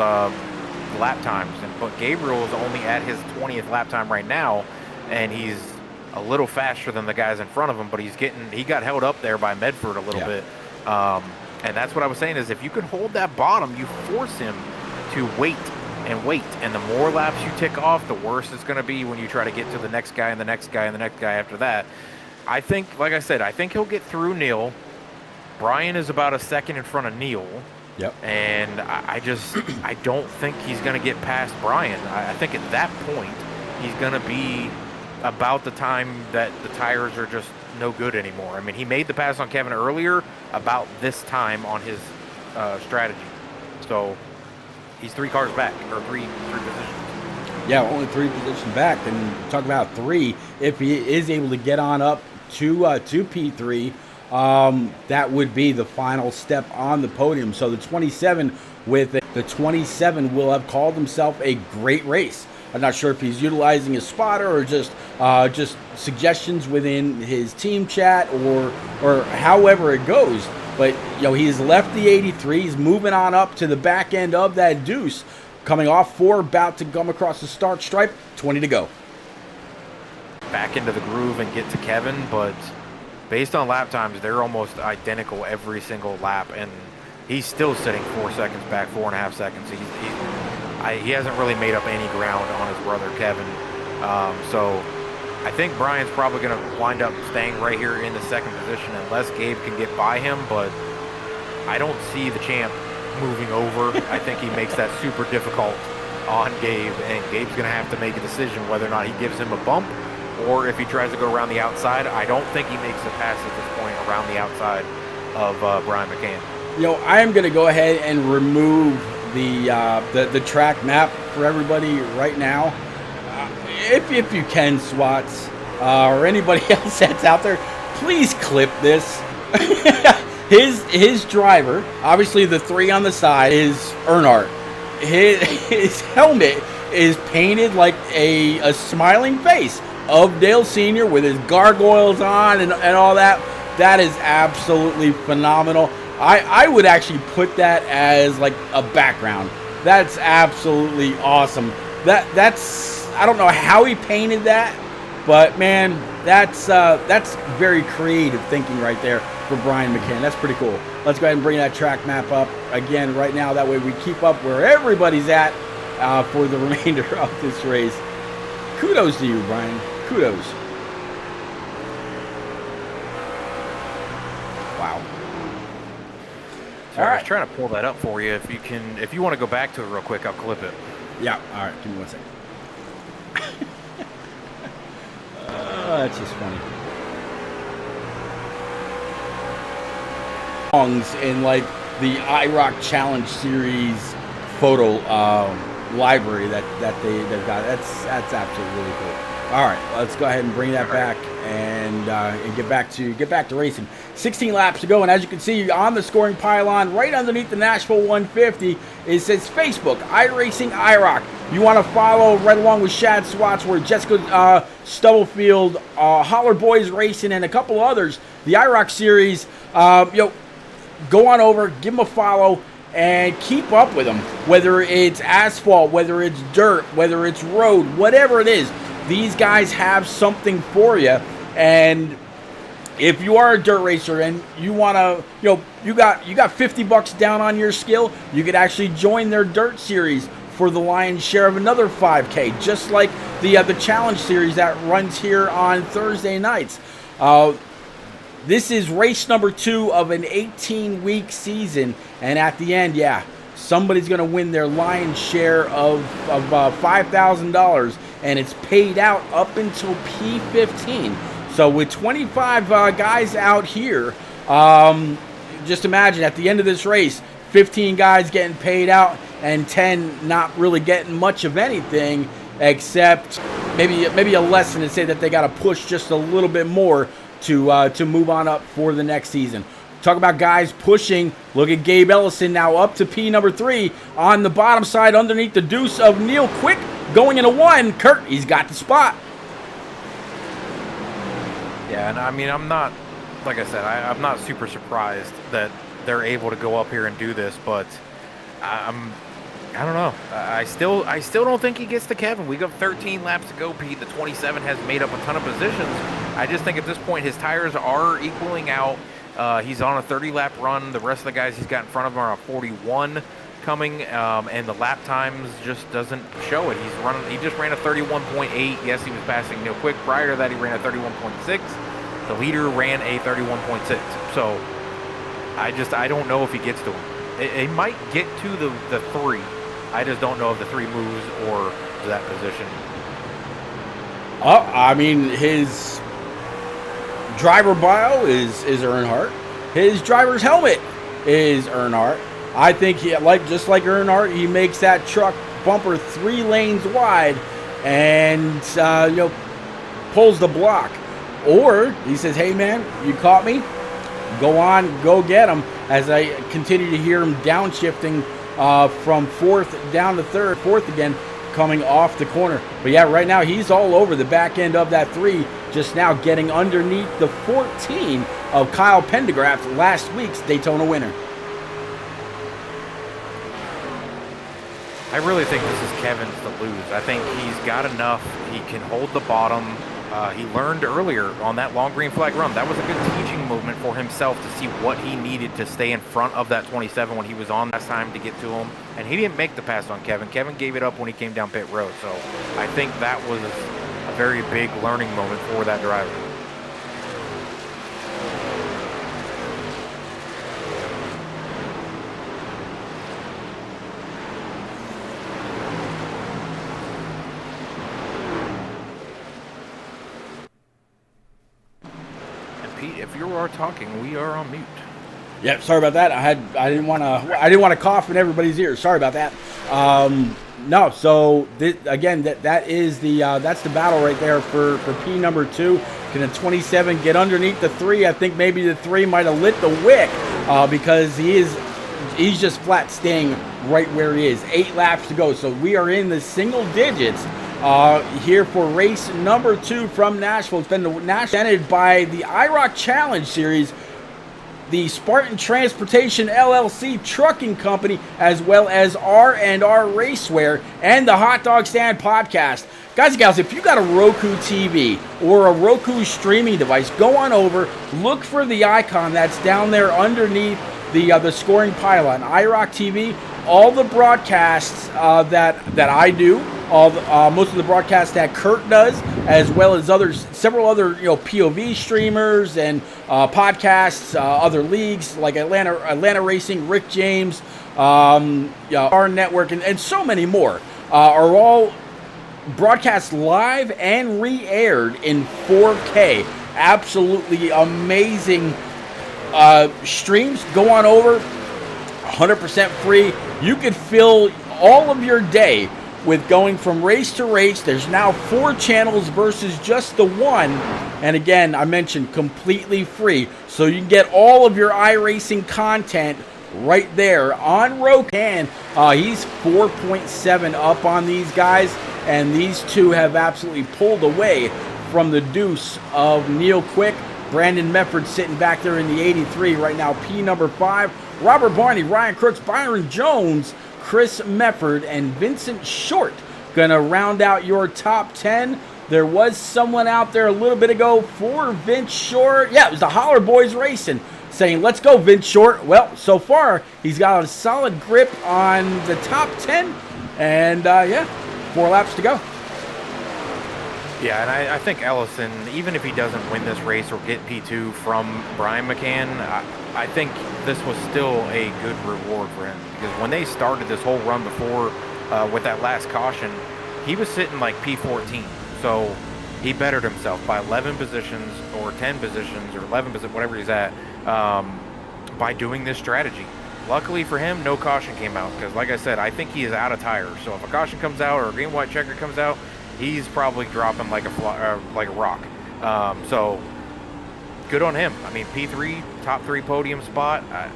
lap times. But Gabriel is only at his 20th lap time right now, and he's a little faster than the guys in front of him, but he got held up there by Medford a little bit. And that's what I was saying is if you can hold that bottom, you force him to wait. And the more laps you tick off, the worse it's going to be when you try to get to the next guy and the next guy and the next guy after that. I think, like I said, I think he'll get through Neil. Brian is about a second in front of Neil. Yep. And I don't think he's going to get past Brian. I think at that point, he's going to be about the time that the tires are just no good anymore. I mean, he made the pass on Kevin earlier about this time on his strategy. So he's 3 cars back, or three positions. Yeah, only 3 positions back. And talk about 3. If he is able to get on up to P3, that would be the final step on the podium. So the 27 will have called himself a great race. I'm not sure if he's utilizing his spotter or just suggestions within his team chat or however it goes. But he's left the 83. He's moving on up to the back end of that deuce, coming off 4, about to come across the start stripe. 20 to go. Back into the groove and get to Kevin, but based on lap times, they're almost identical every single lap, and he's still sitting 4 seconds back, 4.5 seconds. He hasn't really made up any ground on his brother Kevin. So I think Brian's probably going to wind up staying right here in the 2nd position unless Gabe can get by him, but I don't see the champ moving over. I think he makes that super difficult on Gabe, and Gabe's going to have to make a decision whether or not he gives him a bump or if he tries to go around the outside. I don't think he makes a pass at this point around the outside of Brian McCann. I am going to go ahead and remove the track map for everybody right now. If you can, Swats, or anybody else that's out there, please clip this. His driver, obviously the 3 on the side, is Earnhardt. His helmet is painted like a smiling face of Dale Sr. with his gargoyles on and all that. That is absolutely phenomenal. I would actually put that as like a background. That's absolutely awesome. That's I don't know how he painted that, but man, that's very creative thinking right there for Brian McCann. That's pretty cool. Let's go ahead and bring that track map up again right now. That way we keep up where everybody's at for the remainder of this race. Kudos to you, Brian. Kudos. Wow. So I was trying to pull that up for you. If you want to go back to it real quick, I'll clip it. Yeah. All right. Give me 1 second. That's just funny. Songs in like the IROC Challenge Series photo library that they've got. That's absolutely really cool. All right, let's go ahead and bring that back and get back to racing. 16 laps to go, and as you can see on the scoring pylon, right underneath the Nashville 150, it says Facebook iRacing IROC. You want to follow right along with Shad Swats, where Jessica Stubblefield, Holler Boys Racing, and a couple others. The IROC series, go on over, give them a follow, and keep up with them. Whether it's asphalt, whether it's dirt, whether it's road, whatever it is. These guys have something for you, and if you are a dirt racer and you want to, you got $50 down on your skill, you could actually join their dirt series for the lion's share of another 5K, just like the challenge series that runs here on Thursday nights. This is race number 2 of an 18-week season, and at the end, somebody's going to win their lion's share of $5,000, and it's paid out up until P15. So with 25 guys out here, just imagine at the end of this race, 15 guys getting paid out and 10 not really getting much of anything, except maybe a lesson to say that they got to push just a little bit more to move on up for the next season. Talk about guys pushing. Look at Gabe Ellison now up to P number 3 on the bottom side underneath the deuce of Neil Quick going into 1. Kurt, he's got the spot. Yeah, and I mean, I'm not, like I said, I'm not super surprised that they're able to go up here and do this, but I don't know. I still don't think he gets to Kevin. We got 13 laps to go, Pete. The 27 has made up a ton of positions. I just think at this point his tires are equaling out. He's on a 30-lap run. The rest of the guys he's got in front of him are on 41 coming, and the lap times just doesn't show it. He just ran a 31.8. Yes, he was passing Neil Quick. Prior to that, he ran a 31.6. The leader ran a 31.6. So I don't know if he gets to him. It might get to the 3. I just don't know if the 3 moves or to that position. I mean, his driver bio is Earnhardt. His driver's helmet is Earnhardt. I think just like Earnhardt, he makes that truck bumper 3 lanes wide and pulls the block. Or he says, "Hey man, you caught me. Go on, go get him." As I continue to hear him downshifting from 4th down to 3rd, 4th again, coming off the corner. But yeah, right now he's all over the back end of that 3, just now getting underneath the 14 of Kyle Pendergraft, last week's Daytona winner. I really think this is Kevin's to lose. I think he's got enough. He can hold the bottom. He learned earlier on that long green flag run. That was a good teaching moment for himself to see what he needed to stay in front of that 27 when he was on last time to get to him. And he didn't make the pass on Kevin. Kevin gave it up when he came down pit road. So I think that was a very big learning moment for that driver. If you are talking, we are on mute. Yep, sorry about that. I didn't want to cough in everybody's ears. Sorry about that. No, so again, that is that's the battle right there for P number 2. Can a 27 get underneath the 3? I think maybe the 3 might have lit the wick because he's just flat staying right where he is. 8 laps to go, so we are in the single digits. Here for race number 2 from Nashville. It's been presented by the IROC Challenge Series, the Spartan Transportation LLC Trucking Company, as well as R&R Racewear and the Hot Dog Stand Podcast. Guys and gals, if you got a Roku TV or a Roku streaming device, go on over, look for the icon that's down there underneath the scoring pylon. IROC TV, all the broadcasts that I do, most of the broadcasts that Kurt does, as well as several other POV streamers and podcasts, other leagues like Atlanta Racing, Rick James, our network, and so many more are all broadcast live and re-aired in 4K. Absolutely amazing streams. Go on over, 100% free. You could fill all of your day with going from race to race. There's now 4 channels versus just the 1. And again, I mentioned completely free. So you can get all of your iRacing content right there on Roku. And he's 4.7 up on these guys. And these 2 have absolutely pulled away from the deuce of Neil Quick. Brandon Mefford sitting back there in the 83 right now. P number 5. Robert Barney, Ryan Crooks, Byron Jones, Chris Mefford, and Vincent Short gonna round out your top 10. There was someone out there a little bit ago for Vince Short. Yeah, it was the Holler Boys Racing saying, "Let's go, Vince Short." Well, so far, he's got a solid grip on the top 10. And, 4 laps to go. Yeah, and I think Ellison, even if he doesn't win this race or get P2 from Brian McCann, I think this was still a good reward for him. Because when they started this whole run before with that last caution, he was sitting like P14. So he bettered himself by 11 positions or 10 positions or 11 positions, whatever he's at, by doing this strategy. Luckily for him, no caution came out. Because like I said, I think he is out of tires. So if a caution comes out or a green-white checker comes out, he's probably dropping like a rock. So good on him. I mean, P3, top 3 podium spot. I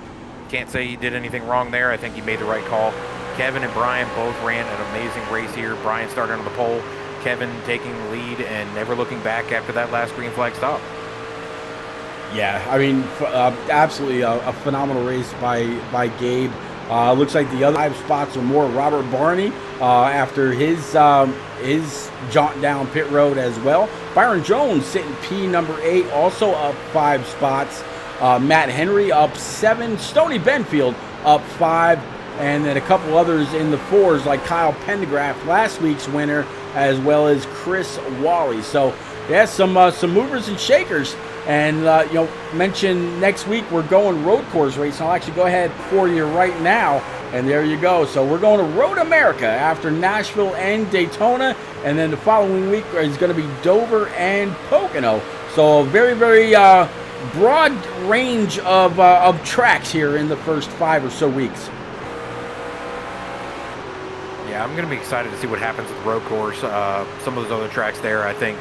can't say he did anything wrong there. I think he made the right call. Kevin and Brian both ran an amazing race here. Brian started on the pole. Kevin taking the lead and never looking back after that last green flag stop. Yeah, I mean, absolutely a phenomenal race by Gabe. Looks like the other 5 spots are more Robert Barney after his jaunt down pit road as well. Byron Jones sitting P number 8, also up 5 spots. Matt Henry up 7. Stoney Benfield up 5. And then a couple others in the 4s like Kyle Pendergraft, last week's winner, as well as Chris Wally. So yeah, some movers and shakers. And, mention next week we're going road course racing. I'll actually go ahead for you right now. And there you go. So we're going to Road America after Nashville and Daytona. And then the following week is going to be Dover and Pocono. So a very, very broad range of tracks here in the first 5 or so weeks. Yeah, I'm going to be excited to see what happens with the road course. Some of those other tracks there, I think,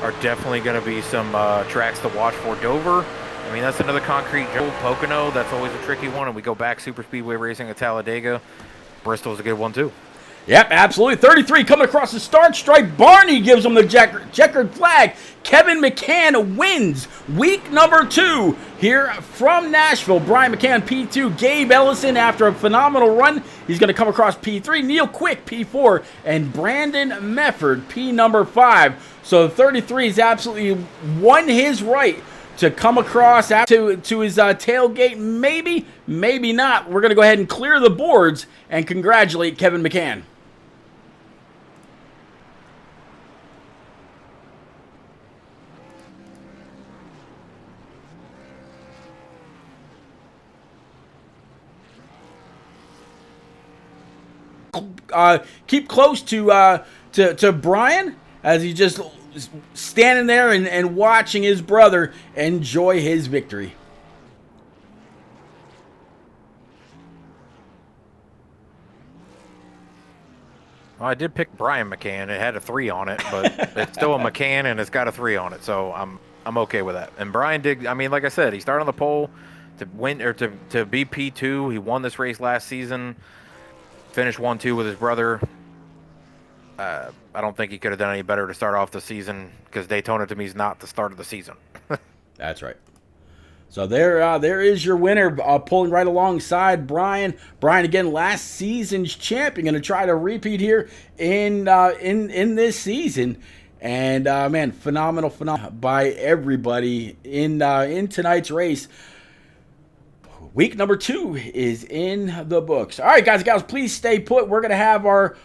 are definitely going to be some tracks to watch for. Dover, I mean, that's another concrete jungle. Pocono, that's always a tricky one. And we go back super speedway racing at Talladega. Bristol's a good one, too. Yep, absolutely. 33 coming across the start stripe. Barney gives him the checkered flag. Kevin McCann wins week number 2 here from Nashville. Brian McCann, P2. Gabe Ellison, after a phenomenal run, he's going to come across P3. Neil Quick, P4. And Brandon Mefford, P number 5. So 33 has absolutely won his right to come across to his tailgate. Maybe, maybe not. We're going to go ahead and clear the boards and congratulate Kevin McCann. Keep close to Brian as he just standing there and watching his brother enjoy his victory. Well, I did pick Brian McCann. It had a 3 on it, but it's still a McCann and it's got a 3 on it, so I'm okay with that. And Brian did. I mean, like I said, he started on the pole to win or to be P2. He won this race last season. Finished 1-2 with his brother. I don't think he could have done any better to start off the season because Daytona to me is not the start of the season. That's right. So there is your winner, pulling right alongside Brian. Brian, again, last season's champion, going to try to repeat here in this season. And man, phenomenal by everybody in tonight's race. Week number 2 is in the books. All right, guys and gals, please stay put. We're going to have our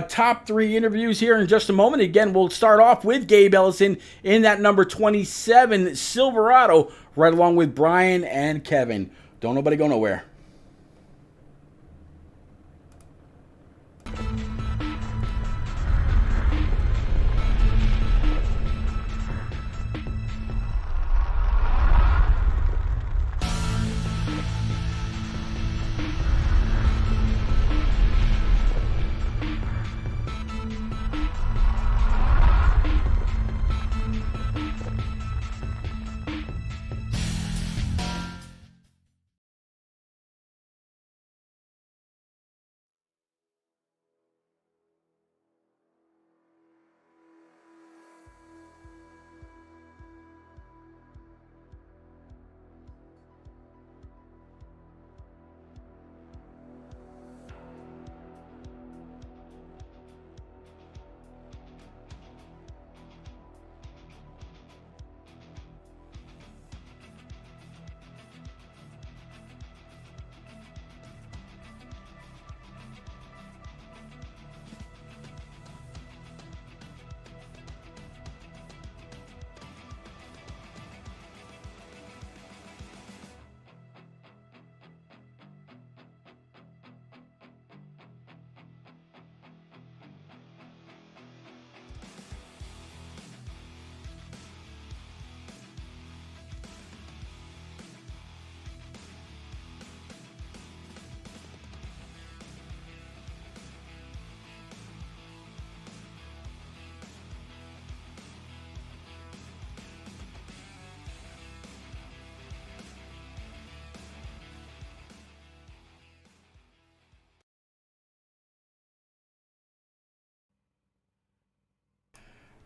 top 3 interviews here in just a moment. Again, we'll start off with Gabe Ellison in that number 27 Silverado, right along with Brian and Kevin. Don't nobody go nowhere.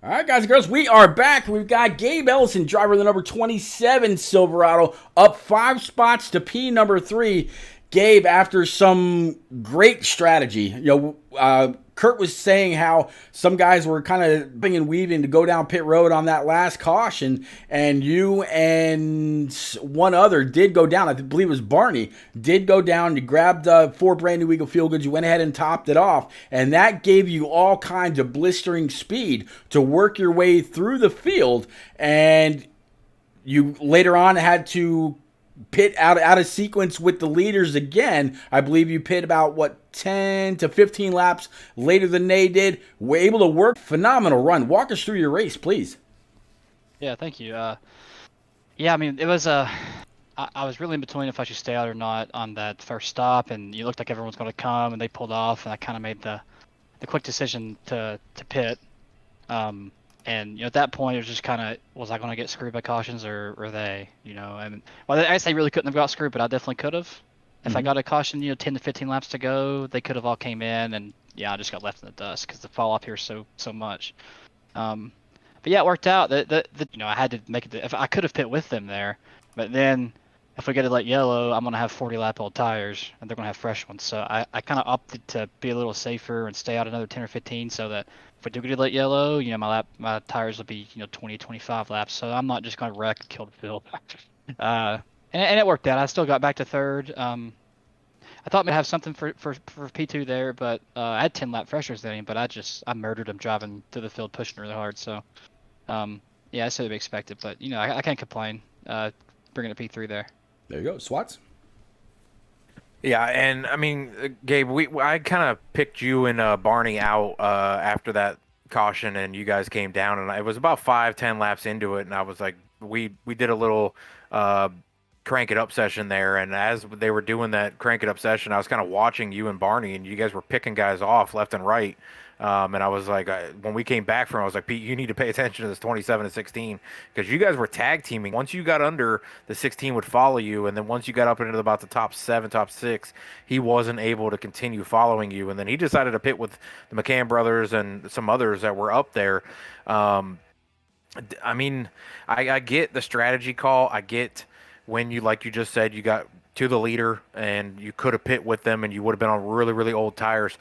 All right, guys and girls, we are back. We've got Gabe Ellison, driver of the number 27 Silverado, up 5 spots to P number 3. Gabe, after some great strategy, Kurt was saying how some guys were kind of binging and weaving to go down pit road on that last caution, and you and one other did go down. I believe it was Barney, did go down. You grabbed 4 brand new Eagle Feel Goods. You went ahead and topped it off, and that gave you all kinds of blistering speed to work your way through the field, and you later on had to pit out of sequence with the leaders again. I believe you pit about 10 to 15 laps later than they did. We're able to work. Phenomenal run. Walk us through your race, please. Yeah, thank you. Yeah, I mean, it was I was really in between if I should stay out or not on that first stop, and you looked like everyone was going to come, and they pulled off, and I kind of made the quick decision to pit. And at that point, it was just kind of, was I going to get screwed by cautions or they? And well, I guess they really couldn't have got screwed, but I definitely could have. If I got a caution, 10 to 15 laps to go, they could have all came in, and yeah, I just got left in the dust because the fall off here is so much. But yeah, it worked out. I had to make it. If I could have pit with them there, but then if we get a late yellow, I'm going to have 40 lap old tires, and they're going to have fresh ones. So I kind of opted to be a little safer and stay out another 10 or 15, so that if we do get a late yellow, my tires will be 20, 25 laps. So I'm not just going to wreck and kill the field. And it worked out. I still got back to third. I thought I'd have something for P2 there, but I had 10 lap freshers then, but I murdered him driving through the field, pushing really hard. So yeah, I said to be expected, but I can't complain. Bringing a P3 there. There you go, Swats. Yeah, and I mean, Gabe, I kind of picked you and Barney out after that caution, and you guys came down, and it was about 5-10 laps into it, and I was like, we did a little crank it up session there, and as they were doing that crank it up session, I was kind of watching you and Barney, and you guys were picking guys off left and right. And I was like, when we came back from it, I was like, Pete, you need to pay attention to this 27 and 16 because you guys were tag teaming. Once you got under, the 16 would follow you. And then once you got up into about the top 7, top 6, he wasn't able to continue following you. And then he decided to pit with the McCann brothers and some others that were up there. I mean, I get the strategy call. I get when you, like you just said, you got to the leader and you could have pit with them and you would have been on really, really old tires.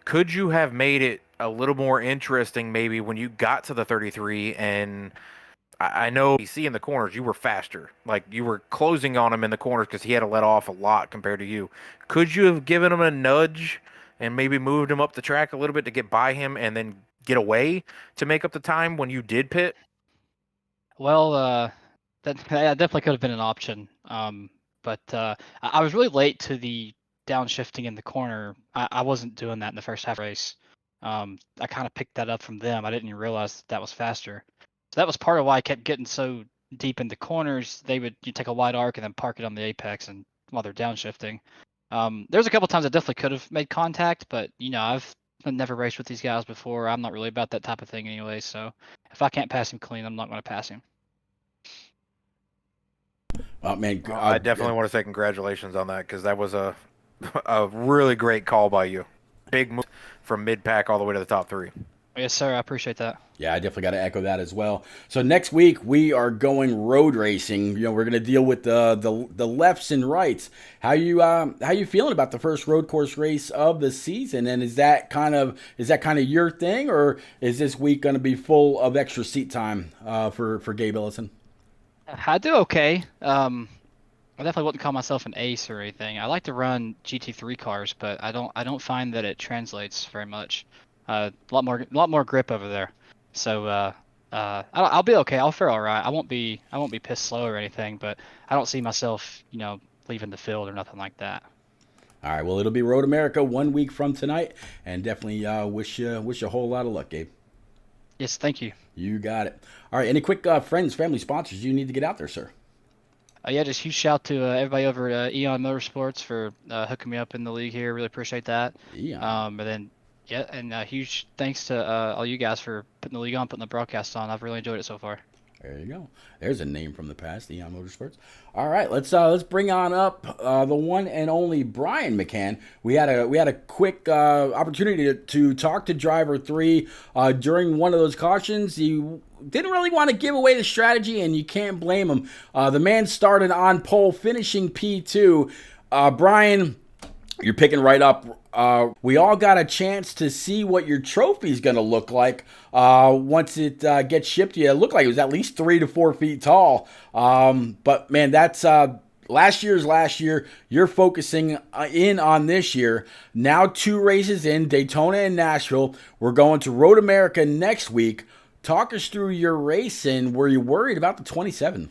Could you have made it a little more interesting maybe when you got to the 33? And I know you see in the corners, you were faster. Like you were closing on him in the corners because he had to let off a lot compared to you. Could you have given him a nudge and maybe moved him up the track a little bit to get by him and then get away to make up the time when you did pit? Well, that definitely could have been an option. But I was really late to the downshifting in the corner. I wasn't doing that in the first half race. I kind of picked that up from them. I didn't even realize that was faster. So that was part of why I kept getting so deep into corners. You take a wide arc and then park it on the apex and while they're downshifting. There's a couple times I definitely could have made contact, but I've never raced with these guys before. I'm not really about that type of thing anyway. So if I can't pass him clean, I'm not going to pass him. Oh man, I definitely want to say congratulations on that because that was a really great call by you. Big move from mid-pack all the way to the top 3. Yes, sir. I appreciate that. Yeah, I definitely got to echo that as well. So next week we are going road racing. We're going to deal with the lefts and rights. How you feeling about the first road course race of the season? And is that kind of your thing, or is this week going to be full of extra seat time for Gabe Ellison? I do okay. I definitely wouldn't call myself an ace or anything. I like to run GT3 cars, but I don't find that it translates very much. A lot more grip over there. So I'll be okay. I'll fare all right. I won't be pissed slow or anything, but I don't see myself leaving the field or nothing like that. All right. Well, it'll be Road America 1 week from tonight, and definitely wish you a whole lot of luck, Gabe. Yes, thank you. You got it. All right. Any quick friends, family, sponsors you need to get out there, sir? Yeah, just huge shout to everybody over at Eon Motorsports for hooking me up in the league here. Really appreciate that. Eon. And then huge thanks to all you guys for putting the league on, putting the broadcast on. I've really enjoyed it so far. There you go. There's a name from the past, Eon Motorsports. All right, let's bring on up the one and only Brian McCann. We had a quick opportunity to talk to driver 3 during one of those cautions. He didn't really want to give away the strategy, and you can't blame him. The man started on pole, finishing P2. Brian, you're picking right up. We all got a chance to see what your trophy's going to look like once it gets shipped to you. It looked like it was at least 3 to 4 feet tall. But, man, that's last year. You're focusing in on this year. Now 2 races in, Daytona and Nashville. We're going to Road America next week. Talk us through your race, and were you worried about the 27?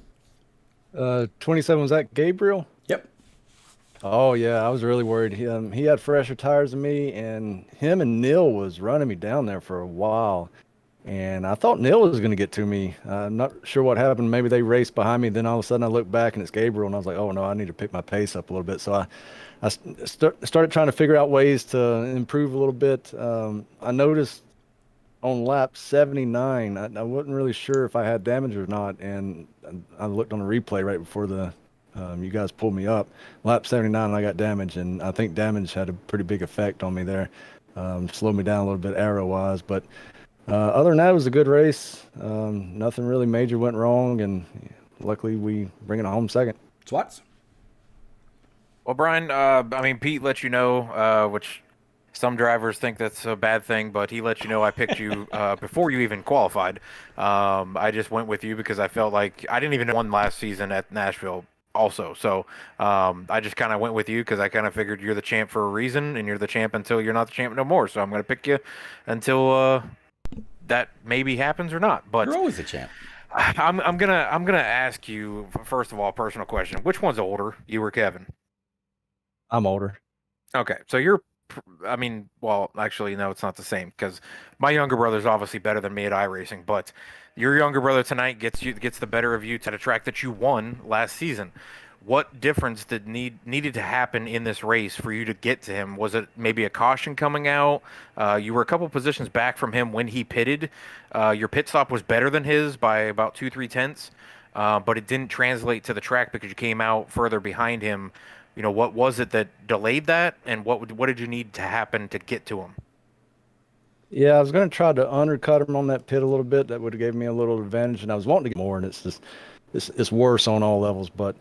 27, was that Gabriel? Yep. Oh, yeah, I was really worried. He had fresher tires than me, and him and Neil was running me down there for a while. And I thought Neil was going to get to me. I'm not sure what happened. Maybe they raced behind me. Then all of a sudden I looked back, and it's Gabriel, and I was like, oh, no, I need to pick my pace up a little bit. So I started trying to figure out ways to improve a little bit. I noticed on lap 79, I wasn't really sure if I had damage or not, and I looked on the replay right before you guys pulled me up. Lap 79, I got damage, and I think damage had a pretty big effect on me there. Slowed me down a little bit aero-wise, but other than that, it was a good race. Nothing really major went wrong, and luckily we bring it home second. Swats? Well, Brian, I mean, Pete let you know, which some drivers think that's a bad thing, but he let you know I picked you before you even qualified. I just went with you because I felt like I didn't even know one last season at Nashville also. So I just kind of went with you because I kind of figured you're the champ for a reason, and you're the champ until you're not the champ no more. So I'm going to pick you until that maybe happens or not. But you're always the champ. I'm gonna ask you, first of all, a personal question. Which one's older, you or Kevin? I'm older. Okay, so I mean, well, actually, no, it's not the same because my younger brother's obviously better than me at iRacing, but your younger brother tonight gets the better of you at a track that you won last season. What difference needed to happen in this race for you to get to him? Was it maybe a caution coming out? You were a couple positions back from him when he pitted. Your pit stop was better than his by about 2-3 tenths, but it didn't translate to the track because you came out further behind him. You know, what was it that delayed that, and what did you need to happen to get to him? Yeah, I was going to try to undercut him on that pit a little bit. That would have given me a little advantage, and I was wanting to get more, and it's worse on all levels. But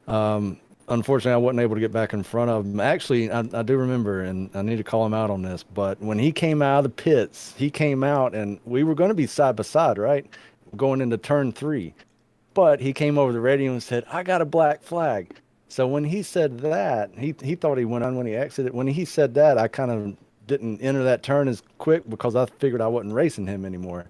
unfortunately, I wasn't able to get back in front of him. Actually, I do remember, and I need to call him out on this, but when he came out of the pits, he came out, and we were going to be side by side, right, going into turn 3. But he came over the radio and said, I got a black flag. So when he said that, he thought he went on when he exited. When he said that, I kind of didn't enter that turn as quick because I figured I wasn't racing him anymore.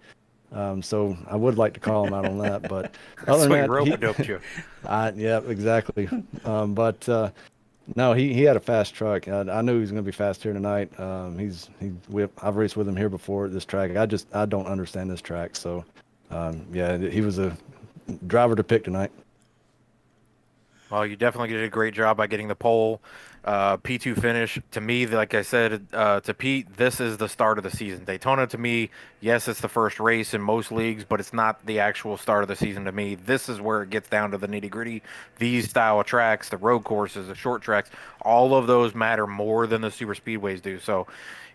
So I would like to call him out on that. But other than that, doped you. Yeah, exactly. No, he had a fast truck. I knew he was going to be fast here tonight. I've raced with him here before at this track. I don't understand this track. So yeah, he was a driver to pick tonight. Well, you definitely did a great job by getting the pole. P2 finish. To me, like I said to Pete, this is the start of the season. Daytona, to me, yes, it's the first race in most leagues, but it's not the actual start of the season to me. This is where it gets down to the nitty-gritty. These style of tracks, the road courses, the short tracks, all of those matter more than the super speedways do. So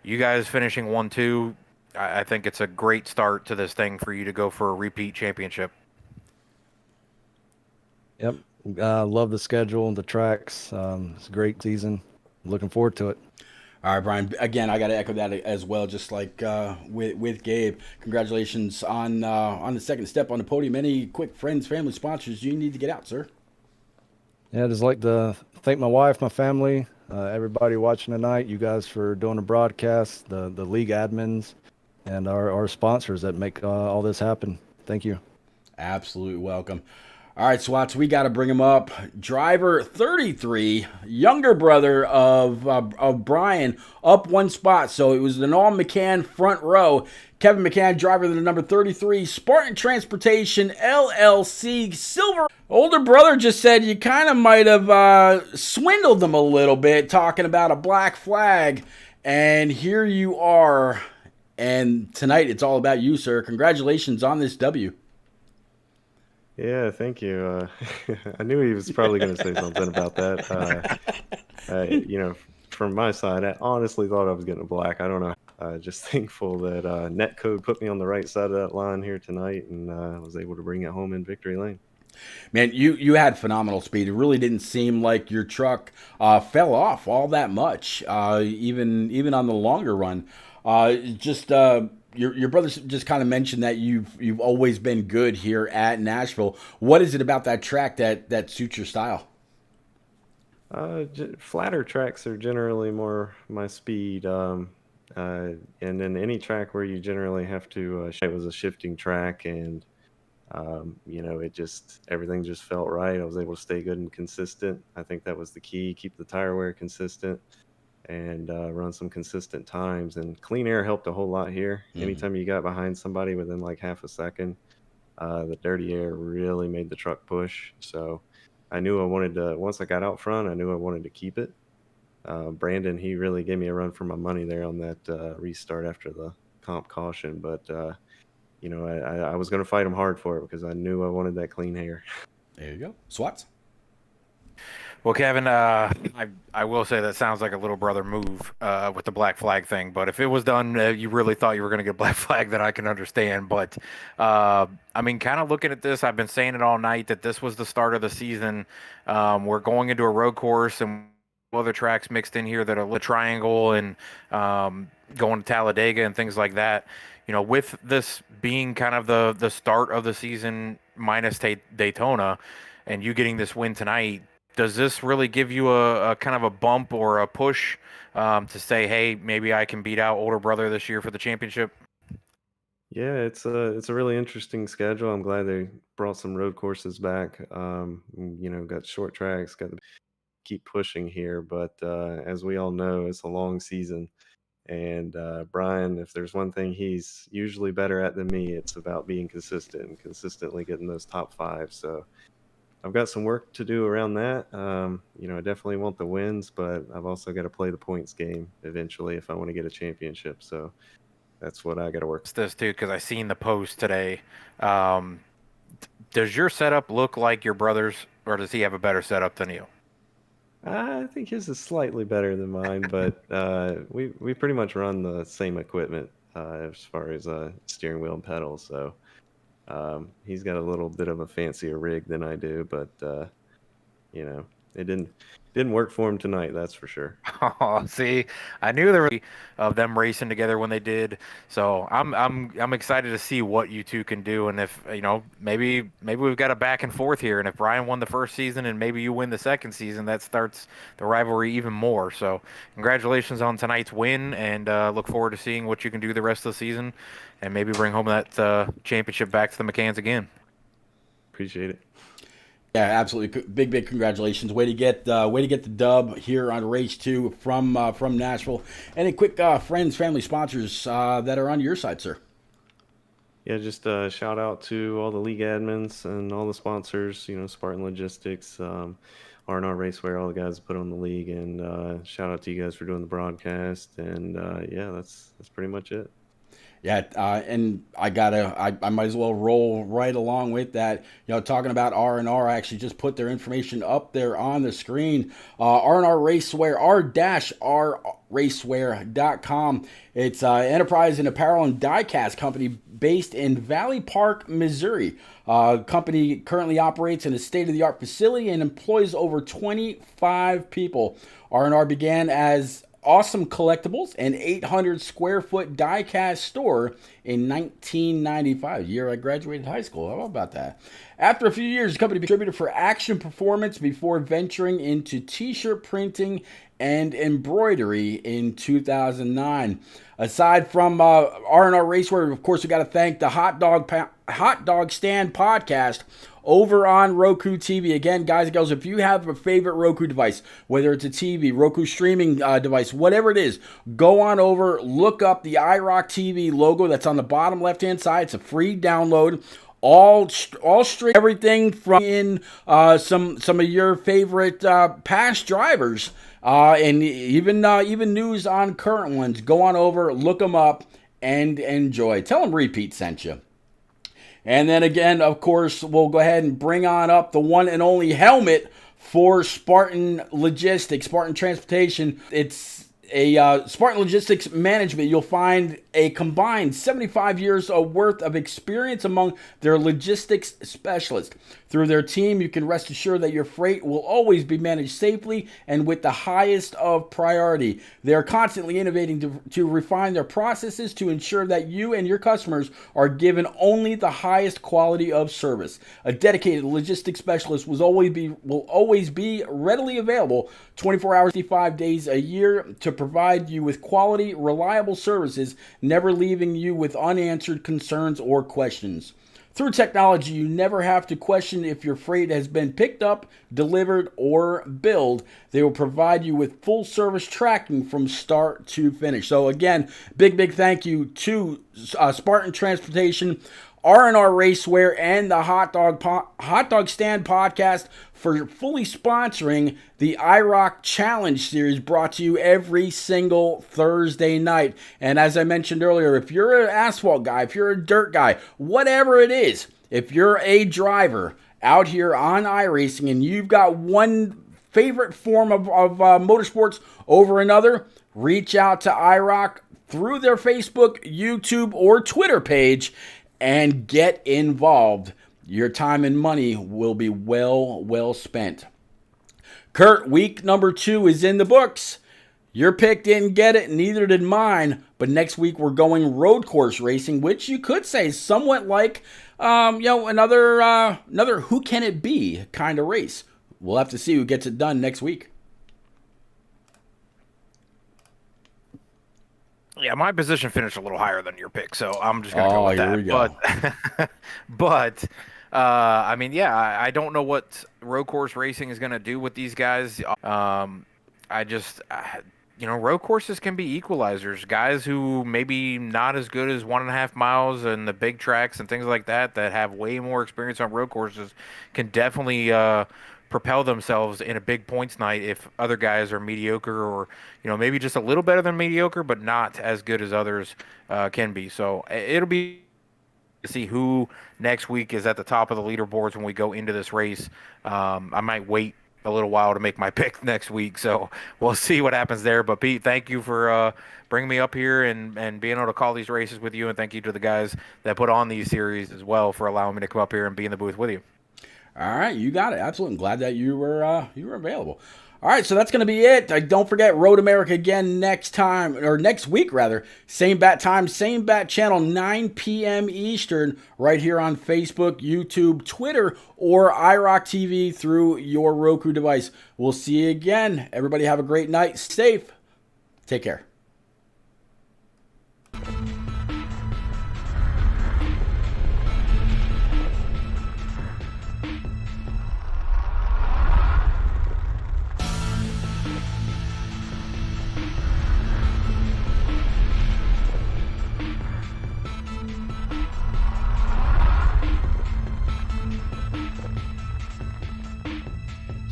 you guys finishing 1-2, I think it's a great start to this thing for you to go for a repeat championship. Yep. Love the schedule and the tracks. It's a great season. Looking forward to it. All right, Brian. Again, I got to echo that as well, just like with Gabe. Congratulations on the second step on the podium. Any quick friends, family, sponsors you need to get out, sir? Yeah, I'd just like to thank my wife, my family, everybody watching tonight, you guys for doing the broadcast, the league admins, and our sponsors that make all this happen. Thank you. Absolutely welcome. All right, Swats, we got to bring him up. Driver 33, younger brother of Brian, up one spot. So it was the Noel McCann front row. Kevin McCann, driver of the number 33, Spartan Transportation, LLC, silver. Older brother just said you kind of might have swindled them a little bit, talking about a black flag. And here you are. And tonight it's all about you, sir. Congratulations on this W. Yeah, thank you. I knew he was probably going to say something about that. You know, from my side, I honestly thought I was getting a black. I don't know. Just thankful that Netcode put me on the right side of that line here tonight and was able to bring it home in victory lane. Man, you had phenomenal speed. It really didn't seem like your truck fell off all that much, even on the longer run. Your brother just kind of mentioned that you've always been good here at Nashville. What is it about that track that suits your style? Flatter tracks are generally more my speed. And then any track where you generally have to, it was a shifting track, and everything just felt right. I was able to stay good and consistent. I think that was the key. Keep the tire wear consistent and run some consistent times. And clean air helped a whole lot here. Anytime you got behind somebody within like half a second, the dirty air really made the truck push. So I knew I wanted to, once I got out front, I knew I wanted to keep it. Brandon, he really gave me a run for my money there on that restart after the comp caution. But, I was going to fight him hard for it because I knew I wanted that clean air. There you go. Swats? Well, Kevin, I will say that sounds like a little brother move with the black flag thing. But if it was done, you really thought you were going to get black flag, then I can understand. But, kind of looking at this, I've been saying it all night that this was the start of the season. We're going into a road course and other tracks mixed in here that are Triangle and going to Talladega and things like that. With this being kind of the start of the season minus Daytona and you getting this win tonight, does this really give you a kind of a bump or a push to say, hey, maybe I can beat out older brother this year for the championship? Yeah, it's a really interesting schedule. I'm glad they brought some road courses back. Got short tracks, got to keep pushing here. But as we all know, it's a long season. And Brian, if there's one thing he's usually better at than me, it's about being consistent and consistently getting those top five. So I've got some work to do around that. I definitely want the wins, but I've also got to play the points game eventually if I want to get a championship. So that's what I got to work. It's this too, because I seen the post today. Does your setup look like your brother's, or does he have a better setup than you? I think his is slightly better than mine, but we pretty much run the same equipment as far as steering wheel and pedals. So he's got a little bit of a fancier rig than I do, but it didn't work for him tonight, that's for sure. Oh, see, I knew there was of them racing together when they did. So I'm excited to see what you two can do, and if maybe we've got a back and forth here. And if Brian won the first season and maybe you win the second season, that starts the rivalry even more. So congratulations on tonight's win, and look forward to seeing what you can do the rest of the season, and maybe bring home that championship back to the McCanns again. Appreciate it. Yeah, absolutely. Big congratulations. Way to get the dub here on race 2 from Nashville. Any quick friends, family, sponsors that are on your side, sir? Yeah, just shout out to all the league admins and all the sponsors. Spartan Logistics, R&R Racewear, all the guys that put on the league, and shout out to you guys for doing the broadcast. And that's pretty much it. Yeah, and I might as well roll right along with that. Talking about R&R, I actually just put their information up there on the screen. R&R Racewear, r-rracewear.com. It's an enterprise and apparel and die-cast company based in Valley Park, Missouri. Company currently operates in a state-of-the-art facility and employs over 25 people. R&R began as Awesome Collectibles, an 800 square foot die-cast store in 1995, the year I graduated high school. How about that? After a few years, the company became a distributor for Action Performance before venturing into t-shirt printing and embroidery in 2009. Aside from R&R Racewear, of course, we got to thank the Hot Dog Stand podcast over on Roku TV. Again, guys and girls, if you have a favorite Roku device, whether it's a TV, Roku streaming device, whatever it is, go on over, look up the IROC TV logo that's on the bottom left-hand side. It's a free download. All straight, everything from in some of your favorite past drivers, and even news on current ones. Go on over, look them up, and enjoy. Tell them Repeat sent you. And then again, of course, we'll go ahead and bring on up the one and only helmet for Spartan Logistics, Spartan Transportation. It's Spartan Logistics Management, you'll find a combined 75 years worth of experience among their logistics specialists. Through their team, you can rest assured that your freight will always be managed safely and with the highest of priority. They are constantly innovating to refine their processes to ensure that you and your customers are given only the highest quality of service. A dedicated logistics specialist will always be readily available 24 hours, 55 days a year to provide you with quality, reliable services, never leaving you with unanswered concerns or questions. Through technology, you never have to question if your freight has been picked up, delivered, or billed. They will provide you with full service tracking from start to finish. So again, big thank you to Spartan Transportation, R&R Racewear, and the Hot Dog Stand podcast for fully sponsoring the IROC Challenge series, brought to you every single Thursday night. And as I mentioned earlier, if you're an asphalt guy, if you're a dirt guy, whatever it is, if you're a driver out here on iRacing and you've got one favorite form of motorsports over another, reach out to IROC through their Facebook, YouTube, or Twitter page and get involved. Your time and money will be well spent. Kurt, week number 2 is in the books. Your pick didn't get it, neither did mine. But next week we're going road course racing, which you could say is somewhat like, another who can it be kind of race. We'll have to see who gets it done next week. Yeah, my position finished a little higher than your pick, so I'm just going to go with that. Here we go. I mean, yeah, I don't know what road course racing is going to do with these guys. Road courses can be equalizers. Guys who maybe not as good as 1.5 miles and the big tracks and things like that have way more experience on road courses can definitely propel themselves in a big points night if other guys are mediocre or, maybe just a little better than mediocre, but not as good as others can be. So it'll be to see who next week is at the top of the leaderboards when we go into this race. I might wait a little while to make my pick next week, so we'll see what happens there. But Pete, thank you for bringing me up here and being able to call these races with you, and thank you to the guys that put on these series as well for allowing me to come up here and be in the booth with you. All right, you got it. Absolutely. I'm glad that you were available. All right, so that's going to be it. Don't forget Road America again next week rather. Same bat time, same bat channel, 9 p.m. Eastern, right here on Facebook, YouTube, Twitter, or IROC TV through your Roku device. We'll see you again. Everybody have a great night. Stay safe. Take care.